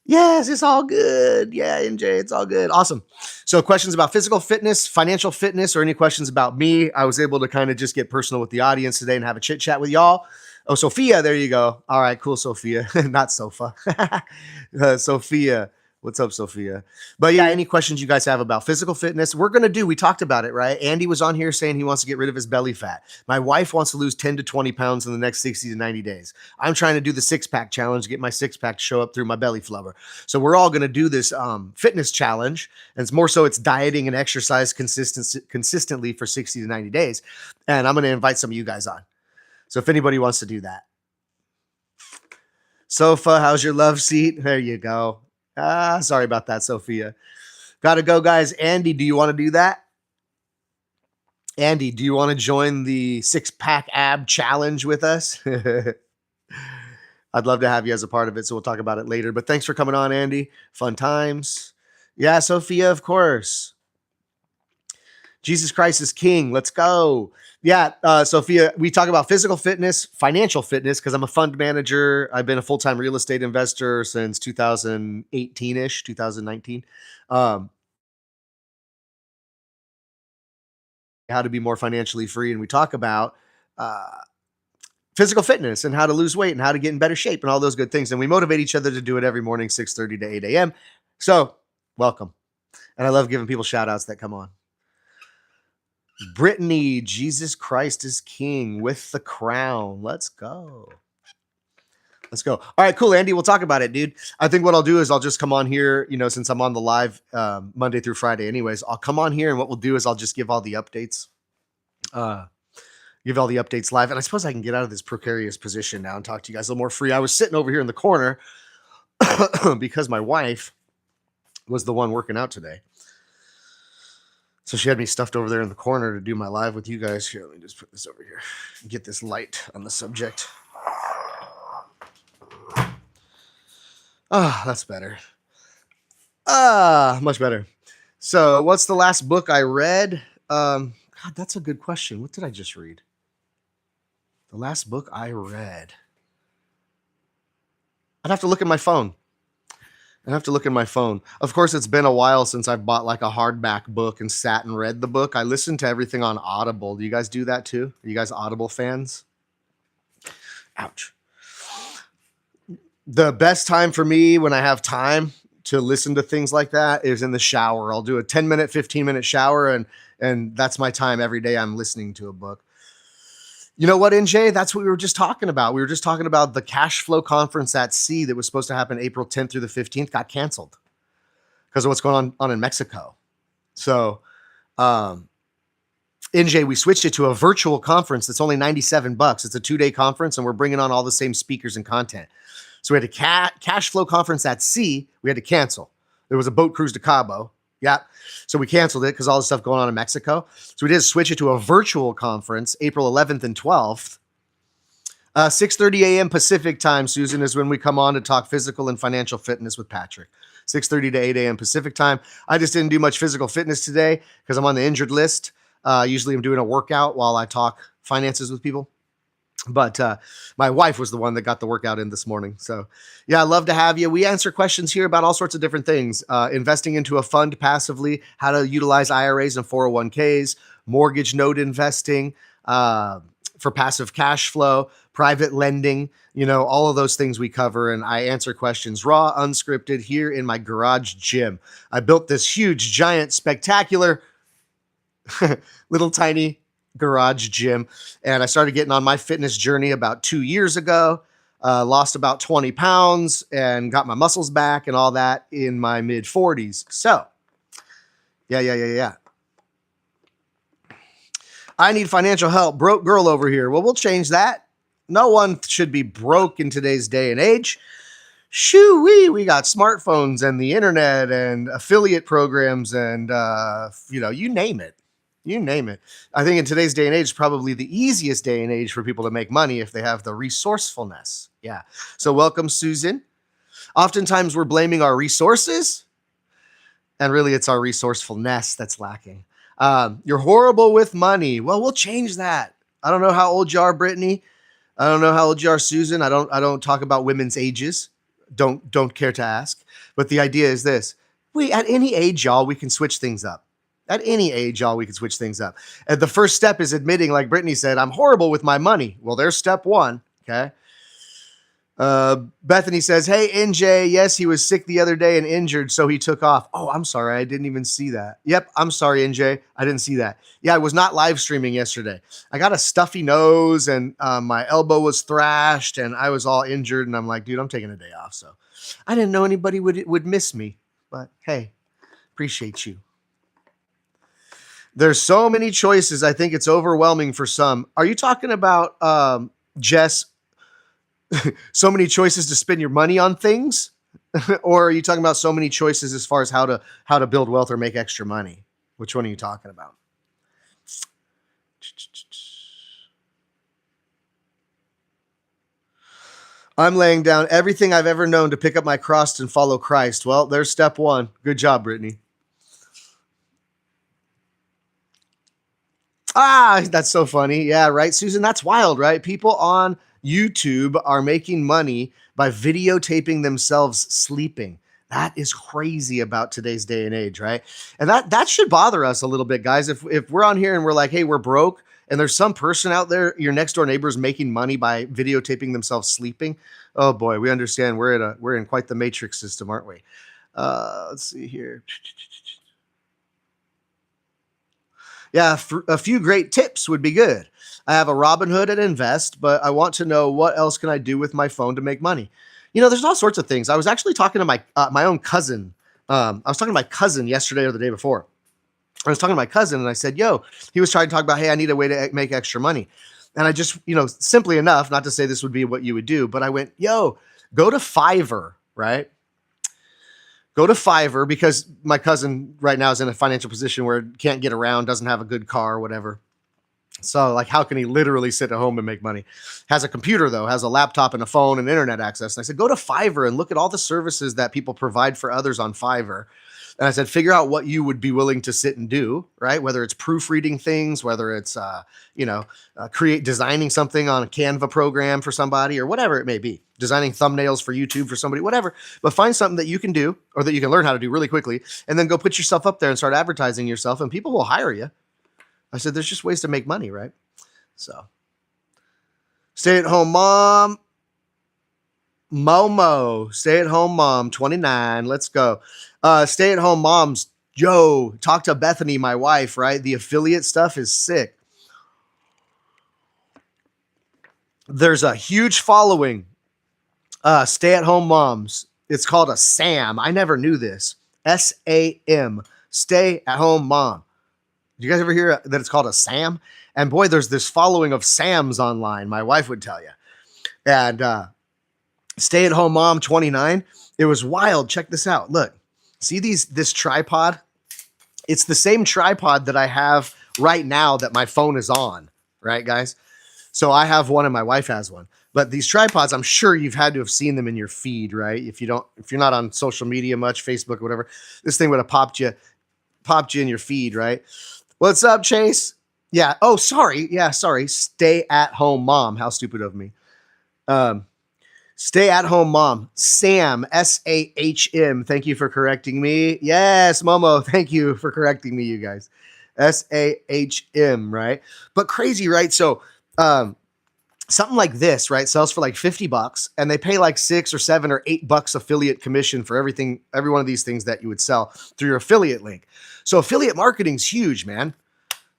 Yes, it's all good. Yeah, NJ, it's all good. Awesome. So questions about physical fitness, financial fitness, or any questions about me, I was able to kind of just get personal with the audience today and have a chit chat with y'all. Oh, Sophia, there you go. All right, cool, Sophia. Not Sofa. Sophia. What's up, Sophia? But yeah, any questions you guys have about physical fitness, we talked about it, right? Andy was on here saying he wants to get rid of his belly fat. My wife wants to lose 10 to 20 pounds in the next 60 to 90 days. I'm trying to do the six-pack challenge, get my six-pack to show up through my belly flubber. So we're all going to do this fitness challenge. And it's more so it's dieting and exercise consistently for 60 to 90 days. And I'm going to invite some of you guys on. So if anybody wants to do that. Sofa, how's your love seat? There you go. Sorry about that, Sophia. Gotta go, guys. Andy, do you want to do that? Andy, do you want to join the six-pack ab challenge with us? I'd love to have you as a part of it, so we'll talk about it later. But thanks for coming on, Andy. Fun times. Yeah, Sophia, of course. Jesus Christ is King. Let's go. Yeah, Sophia, we talk about physical fitness, financial fitness, because I'm a fund manager. I've been a full-time real estate investor since 2018-ish, 2019. How to be more financially free. And we talk about physical fitness and how to lose weight and how to get in better shape and all those good things. And we motivate each other to do it every morning, 6:30 to 8 a.m. So welcome. And I love giving people shout outs that come on. Brittany, Jesus Christ is King with the crown. Let's go. Let's go. All right, cool, Andy. We'll talk about it, dude. I think what I'll do is I'll just come on here, since I'm on the live Monday through Friday anyways, I'll come on here and what we'll do is I'll just give all the updates. Give all the updates live. And I suppose I can get out of this precarious position now and talk to you guys a little more free. I was sitting over here in the corner because my wife was the one working out today. So she had me stuffed over there in the corner to do my live with you guys. Here, let me just put this over here and get this light on the subject. That's better. Much better. So what's the last book I read? God, that's a good question. What did I just read? The last book I read. I'd have to look at my phone. Of course, it's been a while since I've bought like a hardback book and sat and read the book. I listen to everything on Audible. Do you guys do that too? Are you guys Audible fans? Ouch. The best time for me when I have time to listen to things like that is in the shower. I'll do a 10-minute, 15-minute shower, and that's my time every day I'm listening to a book. You know what, NJ? That's what we were just talking about. We were just talking about the cash flow conference at sea that was supposed to happen April 10th through the 15th got canceled because of what's going on in Mexico. So, NJ, we switched it to a virtual conference that's only $97. It's a 2-day conference, and we're bringing on all the same speakers and content. So we had a cash flow conference at sea. We had to cancel. There was a boat cruise to Cabo. Yeah. So we canceled it because all the stuff going on in Mexico. So we did switch it to a virtual conference, April 11th and 12th. 6:30 a.m. Pacific time, Susan, is when we come on to talk physical and financial fitness with Patrick. 6:30 to 8 a.m. Pacific time. I just didn't do much physical fitness today because I'm on the injured list. Usually I'm doing a workout while I talk finances with people. But my wife was the one that got the workout in this morning. So, yeah, I'd love to have you. We answer questions here about all sorts of different things. Investing into a fund passively, how to utilize IRAs and 401ks, mortgage note investing for passive cash flow, private lending, all of those things we cover. And I answer questions raw, unscripted here in my garage gym. I built this huge, giant, spectacular, little tiny garage gym, and I started getting on my fitness journey about 2 years ago. Lost about 20 pounds and got my muscles back and all that in my mid 40s. So, yeah. I need financial help. Broke girl over here. Well, we'll change that. No one should be broke in today's day and age. Shoo-wee, we got smartphones and the internet and affiliate programs and, you name it. You name it. I think in today's day and age, probably the easiest day and age for people to make money if they have the resourcefulness. Yeah. So welcome, Susan. Oftentimes we're blaming our resources, and really it's our resourcefulness that's lacking. You're horrible with money. Well, we'll change that. I don't know how old you are, Brittany. I don't know how old you are, Susan. I don't talk about women's ages. Don't care to ask. But the idea is this. At any age, y'all, we can switch things up. At any age, y'all, we can switch things up. And the first step is admitting, like Brittany said, I'm horrible with my money. Well, there's step one, okay? Bethany says, hey, NJ, yes, he was sick the other day and injured, so he took off. Oh, I'm sorry. I didn't even see that. Yep, I'm sorry, NJ. I didn't see that. Yeah, I was not live streaming yesterday. I got a stuffy nose, and my elbow was thrashed, and I was all injured, and I'm like, dude, I'm taking a day off. So I didn't know anybody would miss me, but hey, appreciate you. There's so many choices. I think it's overwhelming for some. Are you talking about, Jess, so many choices to spend your money on things? Or are you talking about so many choices as far as how to build wealth or make extra money? Which one are you talking about? I'm laying down everything I've ever known to pick up my cross and follow Christ. Well, there's step one. Good job, Brittany. That's so funny. Yeah, right, Susan? That's wild, right? People on YouTube are making money by videotaping themselves sleeping. That is crazy about today's day and age, right? And that should bother us a little bit, guys. If we're on here and we're like, hey, we're broke, and there's some person out there, your next door neighbor is making money by videotaping themselves sleeping. Oh boy, we understand we're in quite the matrix system, aren't we? Let's see here. Yeah, a few great tips would be good. I have a Robinhood and Invest, but I want to know what else can I do with my phone to make money. There's all sorts of things. I was actually talking to my own cousin. I was talking to my cousin yesterday or the day before. I was talking to my cousin and I said, he was trying to talk about, hey, I need a way to make extra money. And I just, simply enough, not to say this would be what you would do, but I went, go to Fiverr, right? Go to Fiverr, because my cousin right now is in a financial position where can't get around, doesn't have a good car, whatever. So like, how can he literally sit at home and make money? Has a computer though, has a laptop and a phone and internet access. And I said, go to Fiverr and look at all the services that people provide for others on Fiverr. And I said, figure out what you would be willing to sit and do, right? Whether it's proofreading things, whether it's, designing something on a Canva program for somebody or whatever it may be, designing thumbnails for YouTube for somebody, whatever, but find something that you can do or that you can learn how to do really quickly, and then go put yourself up there and start advertising yourself, and people will hire you. I said, there's just ways to make money, right? So stay-at-home mom, Momo, stay-at-home mom, 29. Let's go. Stay-at-home moms, talk to Bethany, my wife, right? The affiliate stuff is sick. There's a huge following. Stay-at-home moms. It's called a SAM. I never knew this. SAM. Stay-at-home mom. Did you guys ever hear that it's called a SAM? And boy, there's this following of SAMs online. My wife would tell you. And stay-at-home mom 29. It was wild. Check this out. Look, see this tripod? It's the same tripod that I have right now that my phone is on, right, guys? So I have one and my wife has one. But these tripods, I'm sure you've had to have seen them in your feed, right? If you're not on social media much, Facebook or whatever, this thing would have popped you in your feed, right? What's up, Chase? Yeah. Oh, sorry. Yeah, sorry. Stay at home mom. How stupid of me. Um, Stay at home mom. Sam, SAHM. Thank you for correcting me. Yes, Momo. Thank you for correcting me, you guys. SAHM, right? But crazy, right? So, something like this, right, sells for like $50 and they pay like $6 or $7 or $8 affiliate commission for every one of these things that you would sell through your affiliate link. So affiliate marketing's huge, man.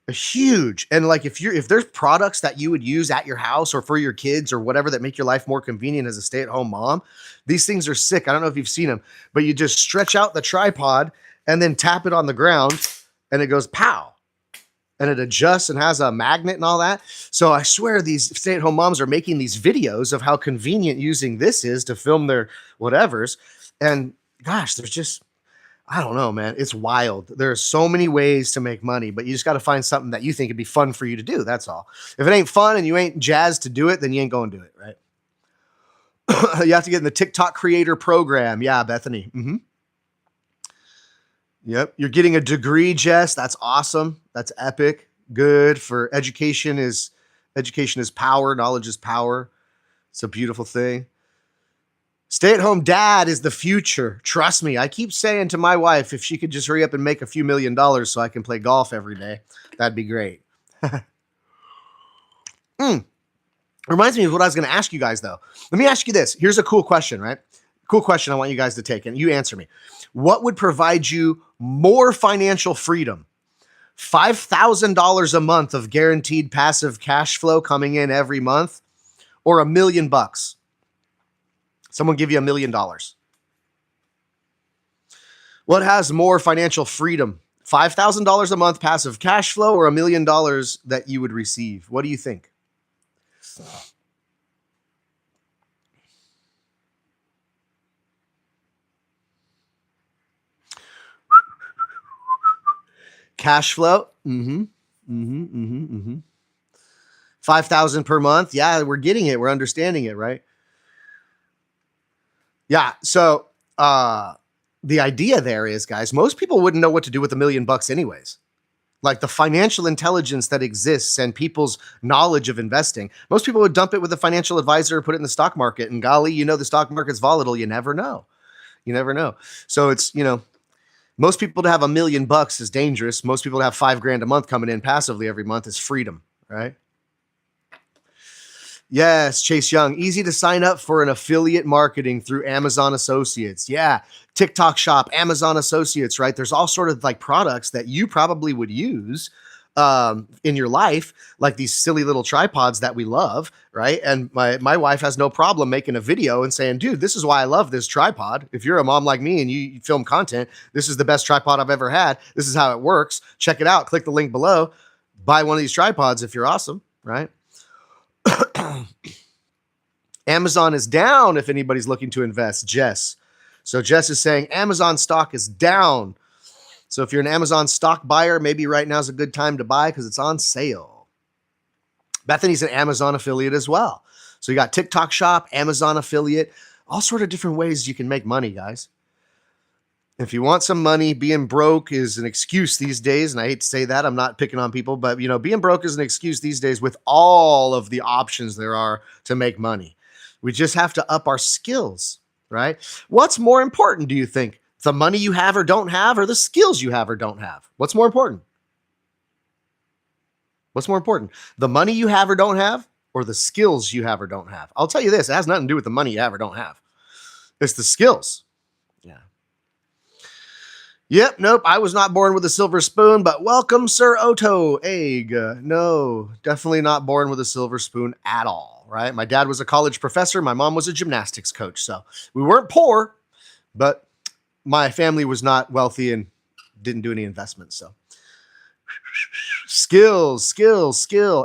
Huge. And like if there's products that you would use at your house or for your kids or whatever that make your life more convenient as a stay-at-home mom, these things are sick. I don't know if you've seen them, but you just stretch out the tripod and then tap it on the ground and it goes pow. And it adjusts and has a magnet and all that. So I swear these stay-at-home moms are making these videos of how convenient using this is to film their whatevers. And gosh, there's just, I don't know, man. It's wild. There are so many ways to make money, but you just got to find something that you think would be fun for you to do. That's all. If it ain't fun and you ain't jazzed to do it, then you ain't going to do it, right? You have to get in the TikTok creator program. Yeah, Bethany. Yep. You're getting a degree, Jess. That's awesome. That's epic. Good for education is power. Knowledge is power. It's a beautiful thing. Stay-at-home dad is the future. Trust me. I keep saying to my wife, if she could just hurry up and make a few $1 million so I can play golf every day, that'd be great. Reminds me of what I was going to ask you guys, though. Let me ask you this. Here's a cool question, right? Cool question I want you guys to take, and you answer me. What would provide you more financial freedom? $5,000 a month of guaranteed passive cash flow coming in every month, or $1 million? Someone give you $1 million. What has more financial freedom? $5,000 a month passive cash flow or $1 million that you would receive? What do you think? Cash flow. 5,000 per month. Yeah, we're getting it. We're understanding it, right? Yeah. So the idea there is, guys, most people wouldn't know what to do with $1 million anyways. Like the financial intelligence that exists and people's knowledge of investing, most people would dump it with a financial advisor or put it in the stock market. And golly, the stock market's volatile. You never know. So it's, most people to have $1 million is dangerous. Most people to have $5,000 a month coming in passively every month is freedom, right? Yes, Chase Young. Easy to sign up for an affiliate marketing through Amazon Associates. Yeah, TikTok Shop, Amazon Associates, right? There's all sort of like products that you probably would use in your life, like these silly little tripods that we love, right? And my wife has no problem making a video and saying, dude, this is why I love this tripod. If you're a mom like me and you film content, this is the best tripod I've ever had. This is how it works. Check it out. Click the link below. Buy one of these tripods if you're awesome, right? Amazon is down if anybody's looking to invest, Jess. So Jess is saying Amazon stock is down. So if you're an Amazon stock buyer, maybe right now is a good time to buy because it's on sale. Bethany's an Amazon affiliate as well. So you got TikTok Shop, Amazon affiliate, all sort of different ways you can make money, guys. If you want some money, being broke is an excuse these days. And I hate to say that. I'm not picking on people, but being broke is an excuse these days with all of the options there are to make money. We just have to up our skills, right? What's more important, do you think? The money you have or don't have, or the skills you have or don't have? What's more important? What's more important? The money you have or don't have, or the skills you have or don't have? I'll tell you this, it has nothing to do with the money you have or don't have. It's the skills. Yeah. Yep, nope, I was not born with a silver spoon, but welcome, Sir Otto Egg. No, definitely not born with a silver spoon at all, right? My dad was a college professor. My mom was a gymnastics coach. So we weren't poor, but my family was not wealthy and didn't do any investments. So skill.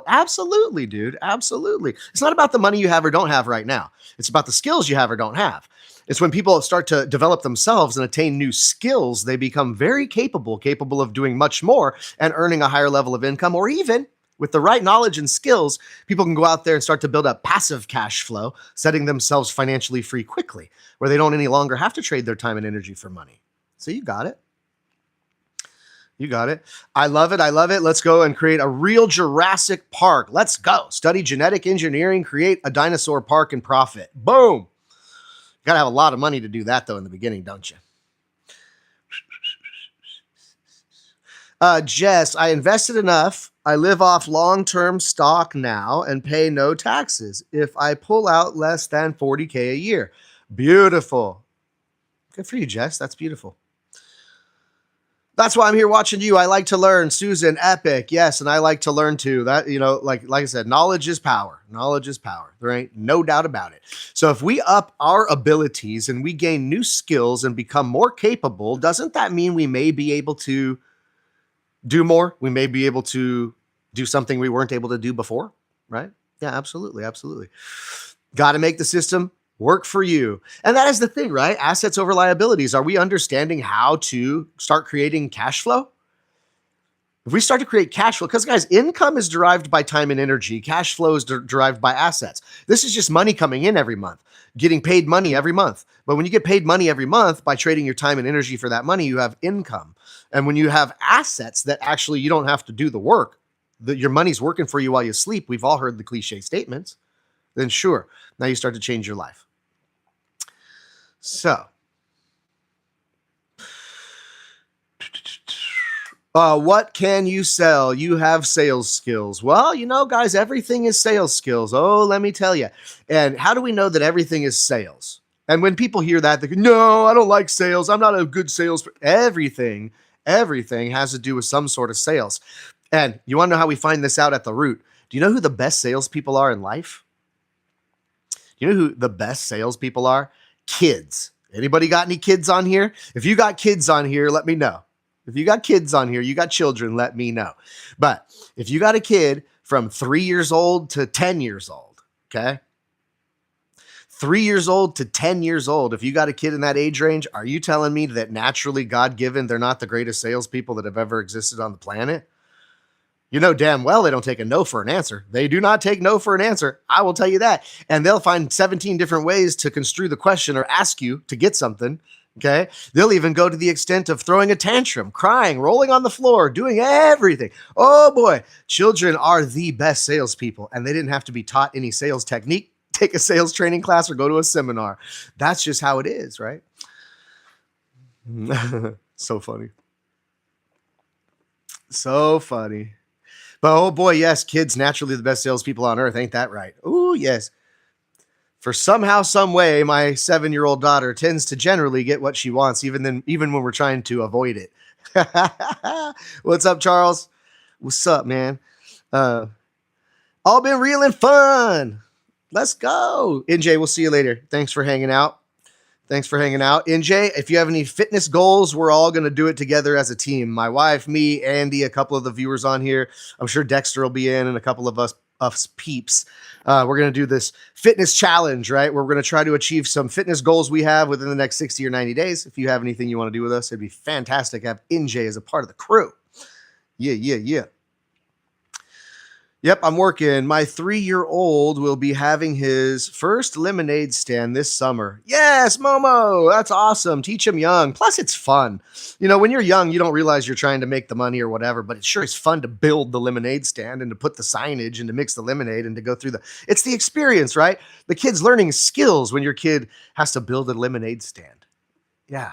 Absolutely, dude. Absolutely. It's not about the money you have or don't have right now. It's about the skills you have or don't have. It's when people start to develop themselves and attain new skills, they become very capable of doing much more and earning a higher level of income, or even With the right knowledge and skills, people can go out there and start to build up passive cash flow, setting themselves financially free quickly, where they don't any longer have to trade their time and energy for money. So you got it. You got it. I love it. I love it. Let's go and create a real Jurassic Park. Let's go. Study genetic engineering, create a dinosaur park, and profit. Boom. You got to have a lot of money to do that, though, in the beginning, don't you? Jess, I invested enough. I live off long-term stock now and pay no taxes if I pull out less than 40K a year. Beautiful. Good for you, Jess. That's beautiful. That's why I'm here watching you. I like to learn. Susan, epic. Yes, and I like to learn too. That, like I said, knowledge is power. Knowledge is power. There ain't no doubt about it. So if we up our abilities and we gain new skills and become more capable, doesn't that mean we may be able to do more? We may be able to do something we weren't able to do before, right? Yeah, absolutely. Absolutely. Got to make the system work for you. And that is the thing, right? Assets over liabilities. Are we understanding how to start creating cash flow? If we start to create cash flow, because guys, income is derived by time and energy. Cash flow is derived by assets. This is just money coming in every month, getting paid money every month. But when you get paid money every month by trading your time and energy for that money, you have income. And when you have assets that actually you don't have to do the work, that your money's working for you while you sleep, we've all heard the cliche statements, then sure, now you start to change your life. So, what can you sell? You have sales skills. Well, guys, everything is sales skills. Oh, let me tell you. And how do we know that everything is sales? And when people hear that, they go, no, I don't like sales. I'm not a good salesperson. Everything has to do with some sort of sales. And you want to know how we find this out at the root? Do you know who the best salespeople are in life? You know who the best salespeople are? Kids. Anybody got any kids on here? If you got kids on here, let me know. If you got kids on here, you got children, let me know. But if you got a kid from 3 years old to 10 years old, okay? 3 years old to 10 years old. If you got a kid in that age range, are you telling me that naturally, God-given, they're not the greatest salespeople that have ever existed on the planet? You know damn well they don't take a no for an answer. They do not take no for an answer. I will tell you that. And they'll find 17 different ways to construe the question or ask you to get something. Okay. They'll even go to the extent of throwing a tantrum, crying, rolling on the floor, doing everything. Oh boy. Children are the best salespeople, and they didn't have to be taught any sales technique, take a sales training class, or go to a seminar. That's just how it is, right? So funny. So funny. But oh boy, yes, kids naturally the best salespeople on earth. Ain't that right? Oh, yes. For somehow, some way, my 7-year-old daughter tends to generally get what she wants, even when we're trying to avoid it. What's up, Charles? What's up, man? All been real and fun. Let's go. NJ, we'll see you later. Thanks for hanging out. NJ, if you have any fitness goals, we're all going to do it together as a team. My wife, me, Andy, a couple of the viewers on here. I'm sure Dexter will be in, and a couple of us peeps. We're going to do this fitness challenge, right? We're going to try to achieve some fitness goals we have within the next 60 or 90 days. If you have anything you want to do with us, it'd be fantastic to have NJ as a part of the crew. Yeah. Yep, I'm working. My 3-year-old will be having his first lemonade stand this summer. Yes, Momo, that's awesome. Teach him young. Plus, it's fun. When you're young, you don't realize you're trying to make the money or whatever, but it sure is fun to build the lemonade stand and to put the signage and to mix the lemonade and to go through it's the experience, right? The kid's learning skills when your kid has to build a lemonade stand. Yeah.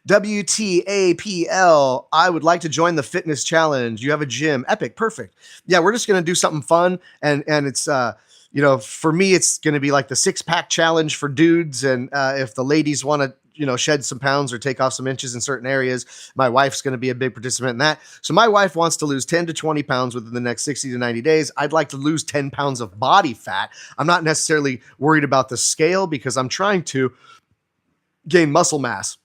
WTAPL, I would like to join the fitness challenge. You have a gym. Epic. Perfect. Yeah, we're just going to do something fun. And it's, for me, it's going to be like the 6-pack challenge for dudes. And if the ladies want to, shed some pounds or take off some inches in certain areas, my wife's going to be a big participant in that. So my wife wants to lose 10 to 20 pounds within the next 60 to 90 days. I'd like to lose 10 pounds of body fat. I'm not necessarily worried about the scale because I'm trying to gain muscle mass.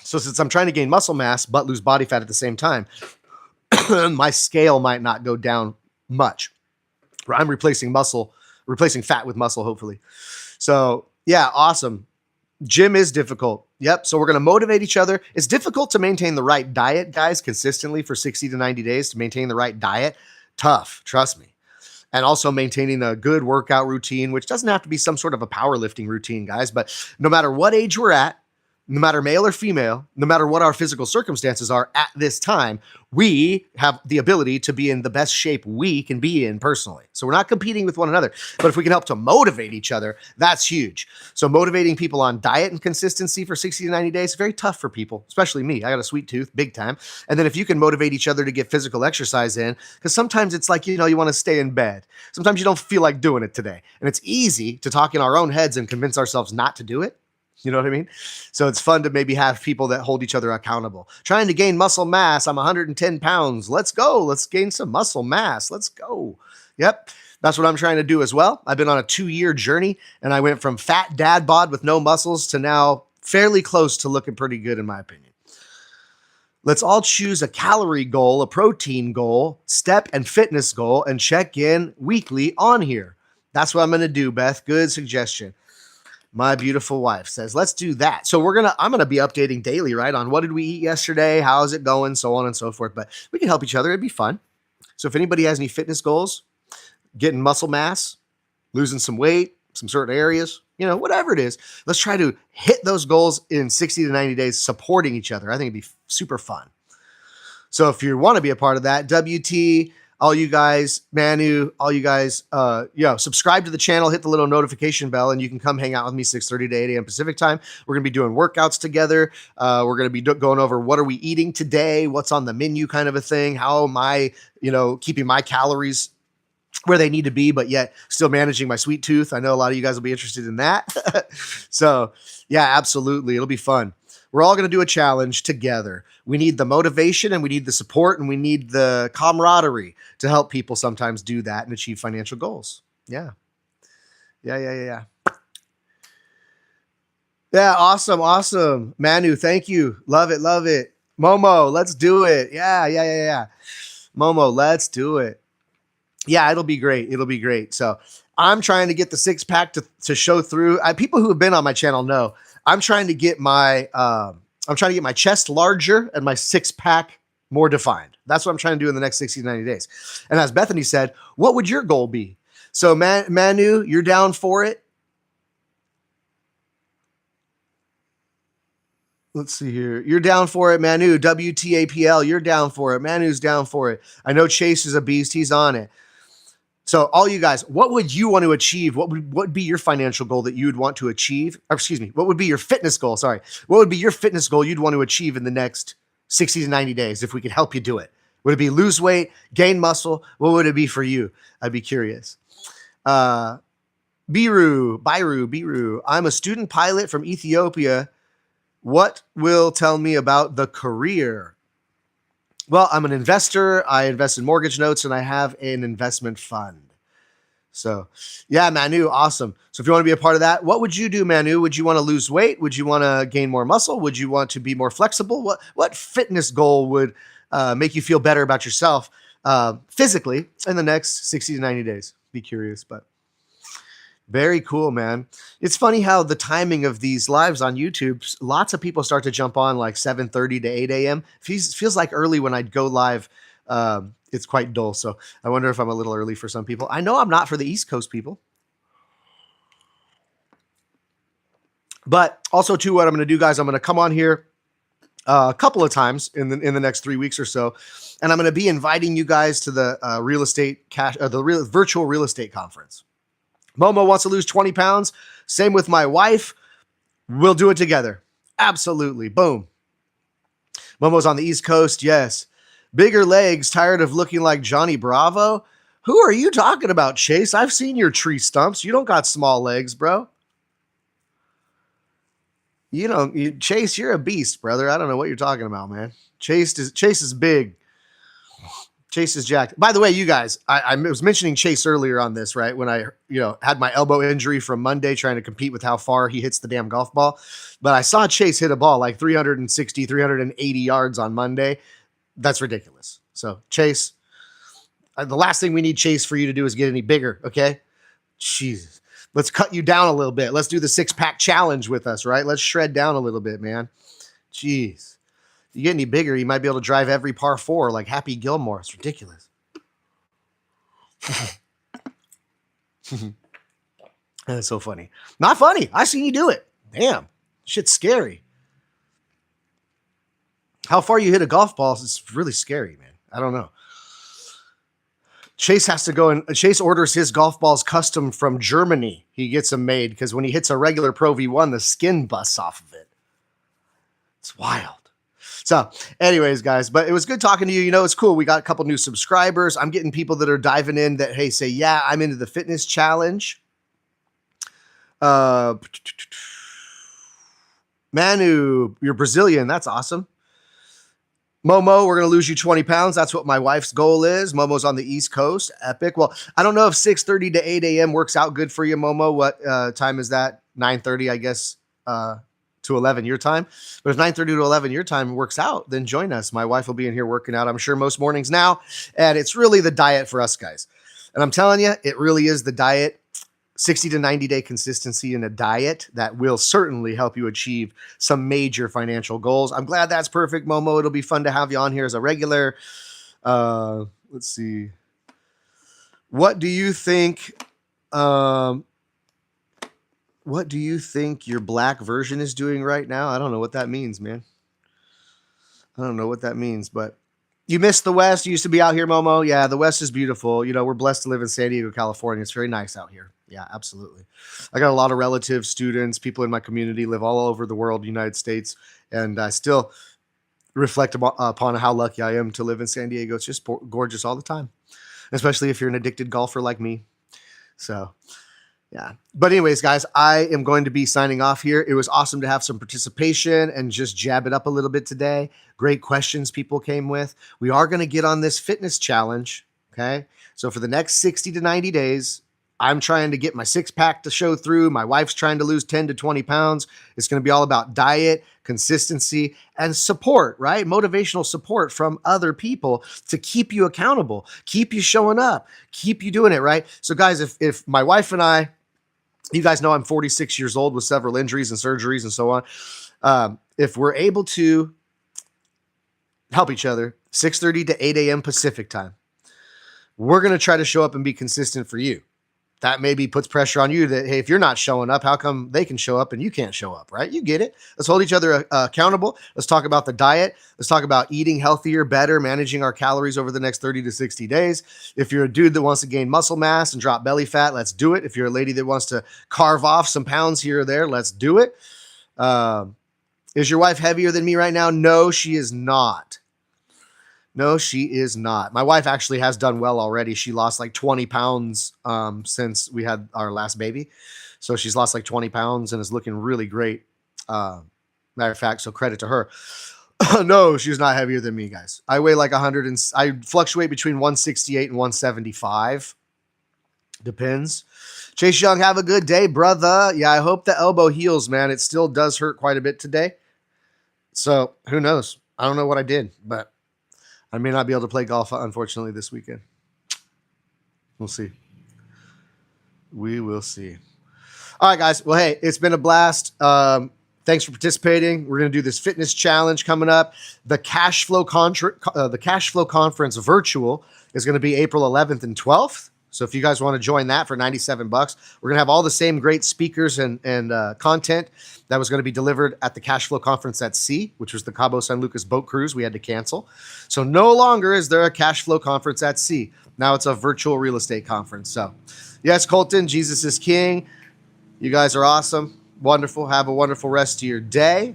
So since I'm trying to gain muscle mass but lose body fat at the same time, my scale might not go down much. I'm replacing fat with muscle, hopefully. So yeah, awesome. Gym is difficult. Yep. So we're going to motivate each other. It's difficult to maintain the right diet, guys, consistently for 60 to 90 days to maintain the right diet. Tough, trust me. And also maintaining a good workout routine, which doesn't have to be some sort of a powerlifting routine, guys. But no matter what age we're at, no matter male or female, no matter what our physical circumstances are at this time, we have the ability to be in the best shape we can be in personally. So we're not competing with one another, but if we can help to motivate each other, that's huge. So motivating people on diet and consistency for 60 to 90 days is very tough for people, especially me. I got a sweet tooth, big time. And then if you can motivate each other to get physical exercise in, because sometimes it's like, you want to stay in bed. Sometimes you don't feel like doing it today. And it's easy to talk in our own heads and convince ourselves not to do it. You know what I mean? So it's fun to maybe have people that hold each other accountable. Trying to gain muscle mass. I'm 110 pounds. Let's go. Let's gain some muscle mass. Let's go. Yep. That's what I'm trying to do as well. I've been on a 2-year journey and I went from fat dad bod with no muscles to now fairly close to looking pretty good in my opinion. Let's all choose a calorie goal, a protein goal, step and fitness goal, and check in weekly on here. That's what I'm going to do, Beth. Good suggestion. My beautiful wife says, let's do that. So I'm going to be updating daily, right? On what did we eat yesterday? How's it going? So on and so forth. But we can help each other. It'd be fun. So if anybody has any fitness goals, getting muscle mass, losing some weight, some certain areas, whatever it is, let's try to hit those goals in 60 to 90 days, supporting each other. I think it'd be super fun. So if you want to be a part of that, WT, all you guys, Manu, all you guys, subscribe to the channel, hit the little notification bell, and you can come hang out with me 6:30 to 8 a.m. Pacific time. We're going to be doing workouts together. We're going to be going over what are we eating today, what's on the menu kind of a thing, how am I, keeping my calories where they need to be, but yet still managing my sweet tooth. I know a lot of you guys will be interested in that. So yeah, absolutely. It'll be fun. We're all going to do a challenge together. We need the motivation and we need the support and we need the camaraderie to help people sometimes do that and achieve financial goals. Yeah. Yeah. Awesome. Manu, thank you. Love it. Momo, let's do it. Yeah. Momo, let's do it. Yeah, it'll be great. So I'm trying to get the 6-pack to show through. People who have been on my channel know I'm trying to get my chest larger and my 6-pack more defined. That's what I'm trying to do in the next 60 to 90 days. And as Bethany said, what would your goal be? So Manu, you're down for it? Let's see here. You're down for it, Manu. WTAPL, you're down for it. Manu's down for it. I know Chase is a beast. He's on it. So all you guys, what would you want to achieve? What would be your financial goal that you would want to achieve? Or excuse me, what would be your fitness goal? Sorry. What would be your fitness goal you'd want to achieve in the next 60 to 90 days if we could help you do it? Would it be lose weight, gain muscle? What would it be for you? I'd be curious. Biru. I'm a student pilot from Ethiopia. What will tell me about the career? Well, I'm an investor. I invest in mortgage notes and I have an investment fund. So yeah, Manu, awesome. So if you want to be a part of that, what would you do, Manu? Would you want to lose weight? Would you want to gain more muscle? Would you want to be more flexible? What fitness goal would make you feel better about yourself physically in the next 60 to 90 days? Be curious, but very cool, man. It's funny how the timing of these lives on YouTube, lots of people start to jump on like 7:30 to 8 a.m. Feels like early when I'd go live. It's quite dull. So I wonder if I'm a little early for some people. I know I'm not for the East Coast people. But also too, what I'm going to do, guys, I'm going to come on here a couple of times in the next 3 weeks or so. And I'm going to be inviting you guys to the virtual real estate conference. Momo wants to lose 20 pounds. Same with my wife. We'll do it together. Absolutely. Boom. Momo's on the East Coast. Yes. Bigger legs. Tired of looking like Johnny Bravo. Who are you talking about, Chase? I've seen your tree stumps. You don't got small legs, bro. Chase, you're a beast, brother. I don't know what you're talking about, man. Chase is big. Chase is jacked. By the way, you guys, I was mentioning Chase earlier on this, right? When I, had my elbow injury from Monday trying to compete with how far he hits the damn golf ball. But I saw Chase hit a ball like 360, 380 yards on Monday. That's ridiculous. So Chase, the last thing we need Chase for you to do is get any bigger. Okay. Jesus. Let's cut you down a little bit. Let's do the 6-pack challenge with us, right? Let's shred down a little bit, man. Jeez. If you get any bigger, you might be able to drive every par 4 like Happy Gilmore. It's ridiculous. That's so funny. Not funny. I seen you do it. Damn. Shit's scary. How far you hit a golf ball is really scary, man. I don't know. Chase has to go and Chase orders his golf balls custom from Germany. He gets them made because when he hits a regular Pro V1, the skin busts off of it. It's wild. So anyways, guys, but it was good talking to you. You know, it's cool. We got a couple new subscribers. I'm getting people that are diving in that, hey, say, yeah, I'm into the fitness challenge. Manu, you're Brazilian. That's awesome. Momo, we're going to lose you 20 pounds. That's what my wife's goal is. Momo's on the East Coast. Epic. Well, I don't know if 6:30 to 8 a.m. works out good for you, Momo. What time is that? 9:30, I guess, to 11 your time. But if 9:30 to 11 your time works out, then join us. My wife will be in here working out, I'm sure, most mornings now. And it's really the diet for us guys. And I'm telling you, it really is the diet. 60 to 90 day consistency in a diet that will certainly help you achieve some major financial goals. I'm glad that's perfect, Momo. It'll be fun to have you on here as a regular. Let's see. What do you think? What do you think your black version is doing right now? I don't know what that means, man. I don't know what that means, but you missed the West. You used to be out here, Momo. Yeah, the West is beautiful. You know, we're blessed to live in San Diego, California. It's very nice out here. Yeah, absolutely. I got a lot of relatives, students, people in my community live all over the world, United States, and I still reflect upon how lucky I am to live in San Diego. It's just gorgeous all the time, especially if you're an addicted golfer like me. So, yeah. But anyways, guys, I am going to be signing off here. It was awesome to have some participation and just jab it up a little bit today. Great questions people came with. We are going to get on this fitness challenge, okay? So for the next 60 to 90 days, I'm trying to get my 6-pack to show through. My wife's trying to lose 10 to 20 pounds. It's going to be all about diet, consistency, and support, right? Motivational support from other people to keep you accountable, keep you showing up, keep you doing it, right? So guys, if my wife and I, you guys know I'm 46 years old with several injuries and surgeries and so on. If we're able to help each other, 6:30 to 8 a.m. Pacific time, we're going to try to show up and be consistent for you. That maybe puts pressure on you that, hey, if you're not showing up, how come they can show up and you can't show up, right? You get it. Let's hold each other accountable. Let's talk about the diet. Let's talk about eating healthier, better, managing our calories over the next 30 to 60 days. If you're a dude that wants to gain muscle mass and drop belly fat, let's do it. If you're a lady that wants to carve off some pounds here or there, let's do it. Is your wife heavier than me right now? No, she is not. No, she is not. My wife actually has done well already. She lost like 20 pounds since we had our last baby. So she's lost like 20 pounds and is looking really great. Matter of fact, so credit to her. No, she's not heavier than me, guys. I weigh like 100 and I fluctuate between 168 and 175. Depends. Chase Young, have a good day, brother. Yeah, I hope the elbow heals, man. It still does hurt quite a bit today. So who knows? I don't know what I did, but I may not be able to play golf, unfortunately, this weekend. We'll see. We will see. All right, guys. Well, hey, it's been a blast. Thanks for participating. We're going to do this fitness challenge coming up. The Cash Flow Conference virtual is going to be April 11th and 12th. So if you guys want to join that for $97, we're going to have all the same great speakers and content that was going to be delivered at the Cash Flow Conference at Sea, which was the Cabo San Lucas boat cruise we had to cancel. So no longer is there a Cash Flow Conference at Sea. Now it's a virtual real estate conference. So yes, Colton, Jesus is King. You guys are awesome. Wonderful. Have a wonderful rest of your day.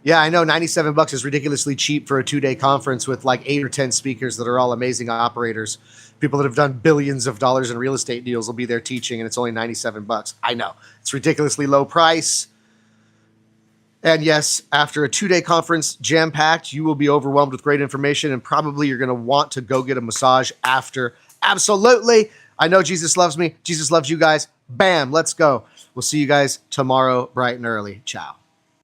Yeah, I know $97 is ridiculously cheap for a 2-day conference with like 8 or 10 speakers that are all amazing operators. People that have done billions of dollars in real estate deals will be there teaching, and it's only $97. I know. It's ridiculously low price. And yes, after a 2-day conference, jam-packed, you will be overwhelmed with great information, and probably you're going to want to go get a massage after. Absolutely. I know Jesus loves me. Jesus loves you guys. Bam, let's go. We'll see you guys tomorrow bright and early. Ciao.